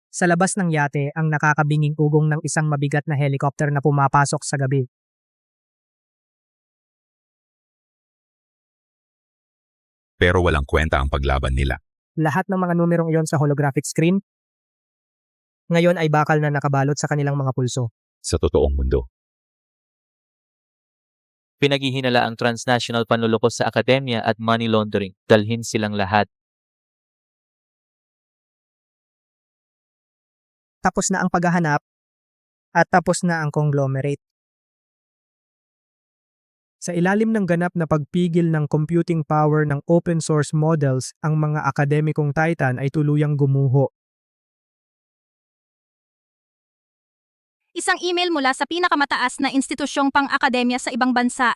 Sa labas ng yate ang nakakabinging ugong ng isang mabigat na helicopter na pumapasok sa gabi. Pero walang kwenta ang paglaban nila. Lahat ng mga numerong iyon sa holographic screen, ngayon ay bakal na nakabalot sa kanilang mga pulso. Sa totoong mundo. Pinaghihinala ang transnational panluloko sa akademya at money laundering. Dalhin silang lahat. Tapos na ang paghahanap at tapos na ang conglomerate. Sa ilalim ng ganap na pagpigil ng computing power ng open source models, ang mga akademikong Titan ay tuluyang gumuho. Isang email mula sa pinakamataas na institusyong pang-akademya sa ibang bansa.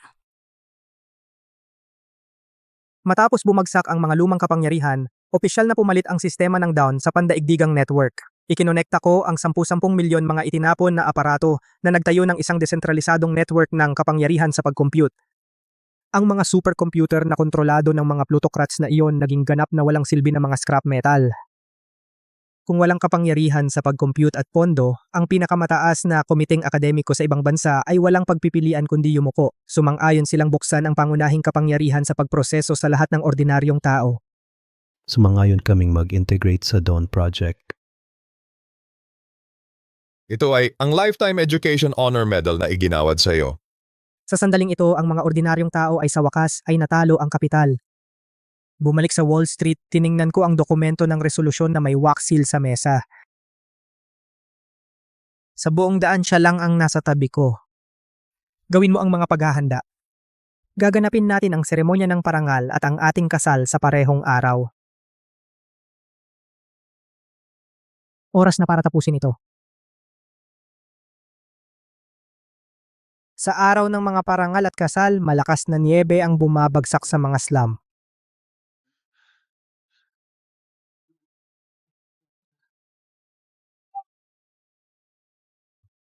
Matapos bumagsak ang mga lumang kapangyarihan, opisyal na pumalit ang sistema ng Dawn sa pandaigdigang network. Ikinonekta ko ang 10-10 milyon mga itinapon na aparato na nagtayo ng isang desentralisadong network ng kapangyarihan sa pag-compute. Ang mga supercomputer na kontrolado ng mga plutocrats na iyon naging ganap na walang silbi na mga scrap metal. Kung walang kapangyarihan sa pag-compute at pondo, ang pinakamataas na komiteng akademiko sa ibang bansa ay walang pagpipilian kundi yumuko. Sumang-ayon silang buksan ang pangunahing kapangyarihan sa pagproseso sa lahat ng ordinaryong tao. Sumangayon kaming mag-integrate sa Dawn Project. Ito ay ang Lifetime Education Honor Medal na iginawad sa iyo. Sa sandaling ito, ang mga ordinaryong tao ay sa wakas ay natalo ang kapital. Bumalik sa Wall Street, tiningnan ko ang dokumento ng resolusyon na may wax seal sa mesa. Sa buong daan siya lang ang nasa tabi ko. Gawin mo ang mga paghahanda. Gaganapin natin ang seremonya ng parangal at ang ating kasal sa parehong araw. Oras na para tapusin ito. Sa araw ng mga parangal at kasal, malakas na niyebe ang bumabagsak sa mga slum.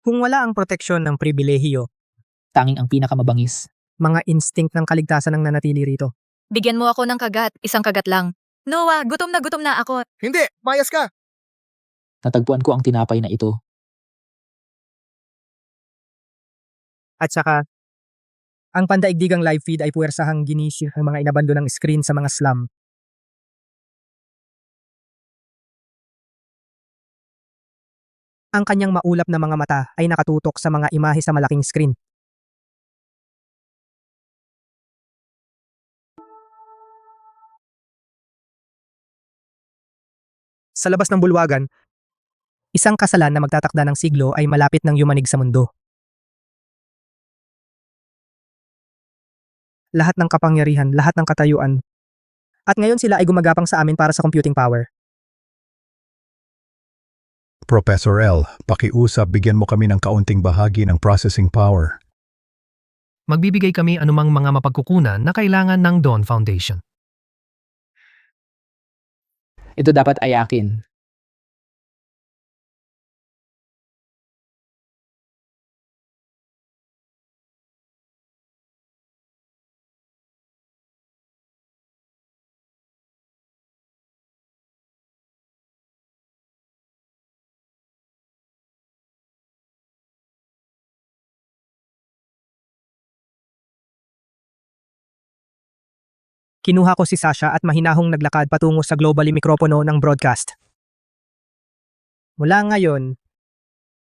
Kung wala ang proteksyon ng pribilehiyo, tanging ang pinakamabangis. Mga instinct ng kaligtasan ang nanatili rito. Bigyan mo ako ng kagat, isang kagat lang. Noah, gutom na ako. Hindi! Mayas ka! Natagpuan ko ang tinapay na ito. At saka, ang pandaigdigang live feed ay puwersahang ginisip ang mga inabando ng screen sa mga slum. Ang kanyang maulap na mga mata ay nakatutok sa mga imahe sa malaking screen. Sa labas ng bulwagan, isang kasalan na magtatakda ng siglo ay malapit ng yumanig sa mundo. Lahat ng kapangyarihan, lahat ng katayuan. At ngayon sila ay gumagapang sa amin para sa computing power. Professor L, pakiusap bigyan mo kami ng kaunting bahagi ng processing power. Magbibigay kami anumang mga mapagkukunan na kailangan ng Dawn Foundation. Ito dapat ay akin. Kinuha ko si Sasha at mahinahong naglakad patungo sa globally mikropono ng broadcast. Mula ngayon,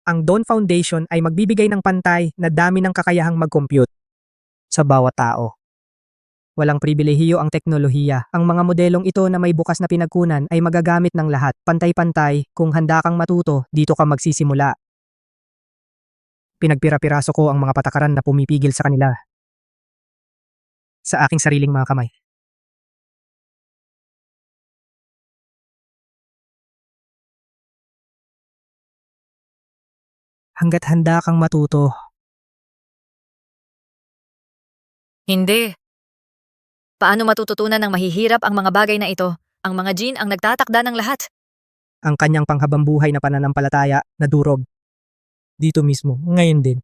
ang Dawn Foundation ay magbibigay ng pantay na dami ng kakayahang mag-compute sa bawat tao. Walang pribilehiyo ang teknolohiya. Ang mga modelong ito na may bukas na pinagkunan ay magagamit ng lahat. Pantay-pantay, kung handa kang matuto, dito ka magsisimula. Pinagpira-piraso ko ang mga patakaran na pumipigil sa kanila. Sa aking sariling mga kamay. Hanggat handa kang matuto. Hindi. Paano matututunan ng mahihirap ang mga bagay na ito? Ang mga gene ang nagtatakda ng lahat. Ang kanyang panghabambuhay na pananampalataya na durog. Dito mismo, ngayon din.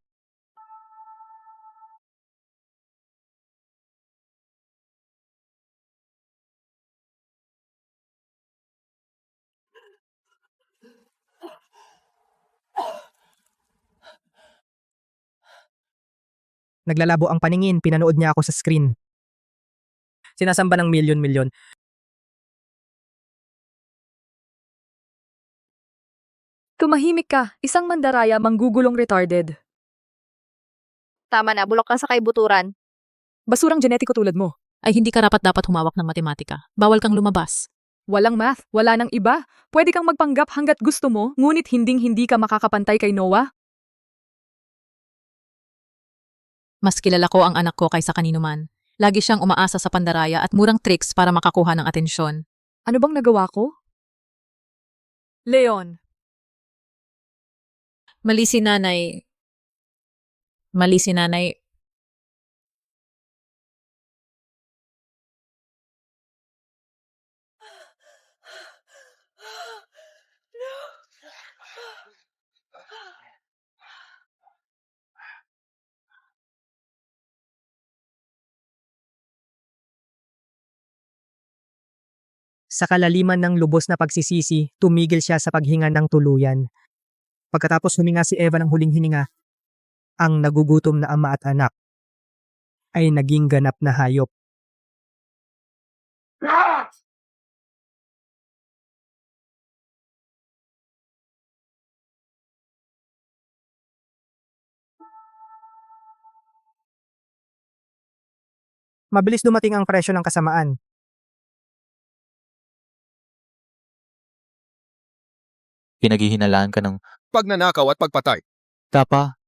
Naglalabo ang paningin, pinanood niya ako sa screen. Sinasamba ng milyon-milyon. Tumahimik ka, isang mandaraya manggugulong retarded. Tama na, bulok ka sa kaibuturan. Basurang genetiko tulad mo. Ay hindi karapat-dapat humawak ng matematika. Bawal kang lumabas. Walang math, wala nang iba. Pwede kang magpanggap hanggat gusto mo, ngunit hinding-hindi ka makakapantay kay Noah. Mas kilala ko ang anak ko kaysa kanino man. Lagi siyang umaasa sa pandaraya at murang tricks para makakuha ng atensyon. Ano bang nagawa ko? Leon. Mali si nanay. Mali si nanay. Sa kalaliman ng lubos na pagsisisi, tumigil siya sa paghinga ng tuluyan. Pagkatapos huminga si Eva ng huling hininga, ang nagugutom na ama at anak ay naging ganap na hayop. Mabilis dumating ang presyo ng kasamaan. Pinaghihinalaan ka ng Pagnanakaw at pagpatay. tapa.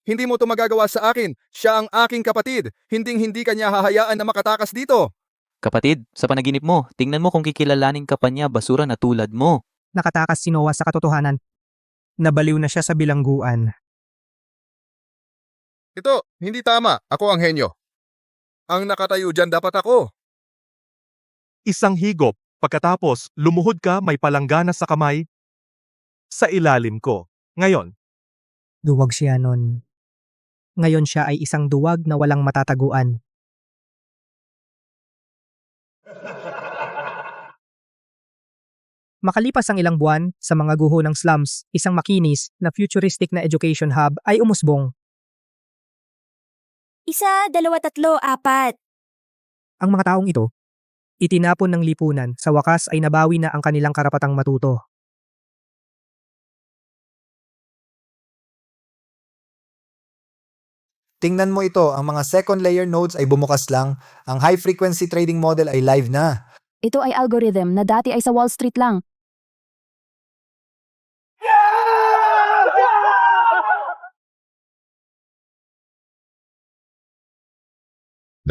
Hindi mo to magagawa sa akin. Siya ang aking kapatid. Hinding-hindi kanya hahayaan na makatakas dito. Kapatid, sa panaginip mo, tingnan mo kung kikilalanin ka pa niya basura na tulad mo. Nakatakas si Noah sa katotohanan. Nabaliw na siya sa bilangguan. Ito, hindi tama. Ako ang henyo. Ang nakatayo dyan dapat ako. Isang higop, pagkatapos lumuhod ka may palanggana sa kamay. Sa ilalim ko. Ngayon, Duwag siya nun. Ngayon siya ay isang duwag na walang matataguan. Makalipas ang ilang buwan, sa mga guho ng slums, isang makinis na futuristic na education hub ay umusbong. 1, 2, 3, 4. Ang mga taong ito, itinapon ng lipunan, sa wakas ay nabawi na ang kanilang karapatang matuto. Tingnan mo ito, ang mga second layer nodes ay bumukas lang, ang high frequency trading model ay live na. Ito ay algorithm na dati ay sa Wall Street lang.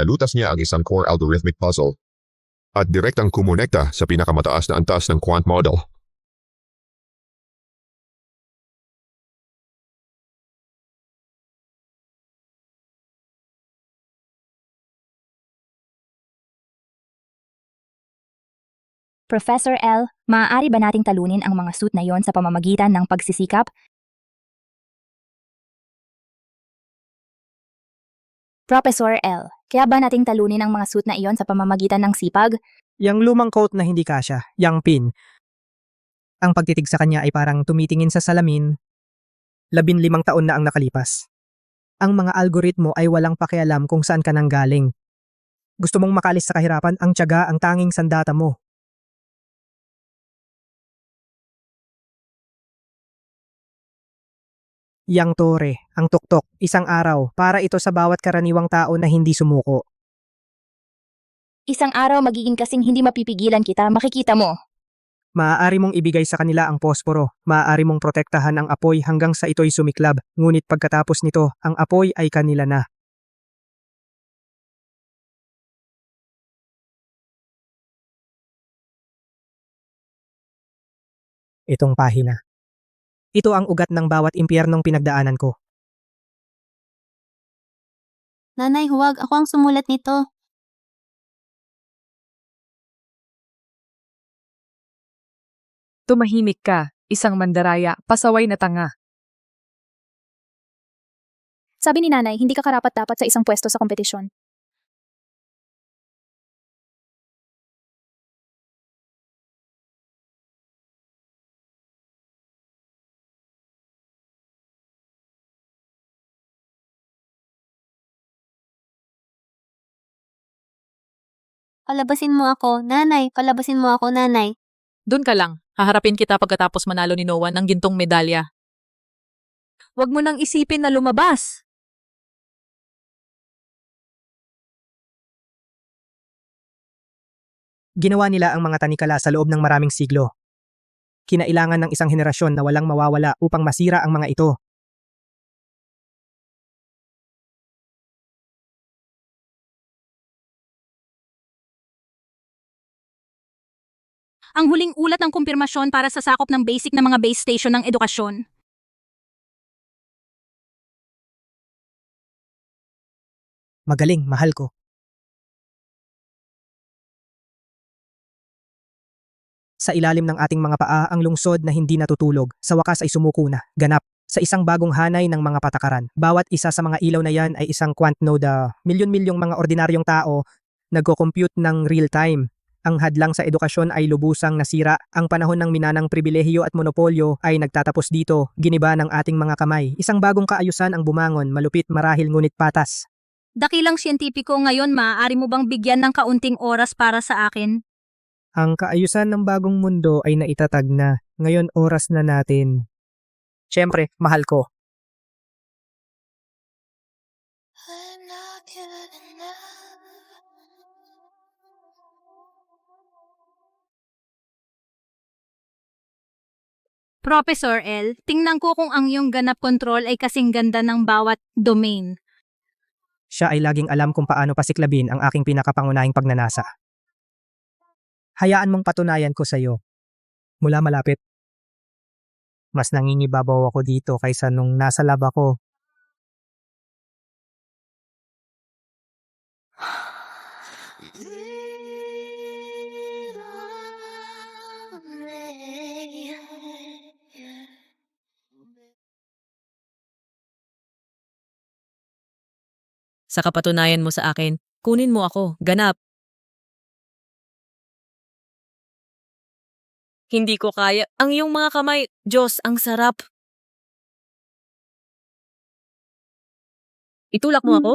Nalutas niya ang isang core algorithmic puzzle at direktang kumonekta sa pinakamataas na antas ng quant model. Professor L, maaari ba nating talunin ang mga suit na yon sa pamamagitan ng pagsisikap? Professor L, kaya ba nating talunin ang mga suit na iyon sa pamamagitan ng sipag? Yang lumang coat na hindi kasya, yang pin. Ang pagtitig sa kanya ay parang tumitingin sa salamin. 15 taon na ang nakalipas. Ang mga algoritmo ay walang pakialam kung saan ka nang galing. Gusto mong makalis sa kahirapan, ang tiyaga ang tanging sandata mo. Yang tore, ang tuktok, isang araw, para ito sa bawat karaniwang tao na hindi sumuko. Isang araw magiging kasing hindi mapipigilan kita, makikita mo. Maaari mong ibigay sa kanila ang posporo, maaari mong protektahan ang apoy hanggang sa ito'y sumiklab, ngunit pagkatapos nito, ang apoy ay kanila na. Itong pahina. Ito ang ugat ng bawat impyernong pinagdaanan ko. Nanay, huwag. Ako ang sumulat nito. Tumahimik ka, isang mandaraya, pasaway na tanga. Sabi ni nanay, hindi ka karapat-dapat sa isang pwesto sa kompetisyon. Palabasin mo ako, nanay. Palabasin mo ako, nanay. Doon ka lang. Haharapin kita pagkatapos manalo ni Noah ng gintong medalya. Huwag mo nang isipin na lumabas. Ginawa nila ang mga tanikala sa loob ng maraming siglo. Kinailangan ng isang henerasyon na walang mawawala upang masira ang mga ito. ang huling ulat ng kumpirmasyon para sa sakop ng basic na mga base station ng edukasyon. Magaling, mahal ko. Sa ilalim ng ating mga paa ang lungsod na hindi natutulog, sa wakas ay sumuko na, ganap, sa isang bagong hanay ng mga patakaran. Bawat isa sa mga ilaw na yan ay isang quant node, milyon-milyong mga ordinaryong tao, nagko-compute ng real time. Ang hadlang sa edukasyon ay lubusang nasira, ang panahon ng minanang pribilehiyo at monopolyo ay nagtatapos dito, giniba ng ating mga kamay. Isang bagong kaayusan ang bumangon, malupit marahil ngunit patas. Dakilang siyentipiko ngayon, maaari mo bang bigyan ng kaunting oras para sa akin? Ang kaayusan ng bagong mundo ay naitatag na. Ngayon oras na natin. Siyempre, mahal ko. Professor L, tingnan ko kung ang iyong ganap control ay kasing ganda ng bawat domain. Siya ay laging alam kung paano pasiklabin ang aking pinakapangunahing pagnanasa. Hayaan mong patunayan ko sa iyo. Mula malapit. Mas nangingibabaw ako dito kaysa nung nasa lab ako. Sa kapatunayan mo sa akin, kunin mo ako, ganap. Hindi ko kaya. Ang iyong mga kamay, Diyos, ang sarap. Itulak mo ako?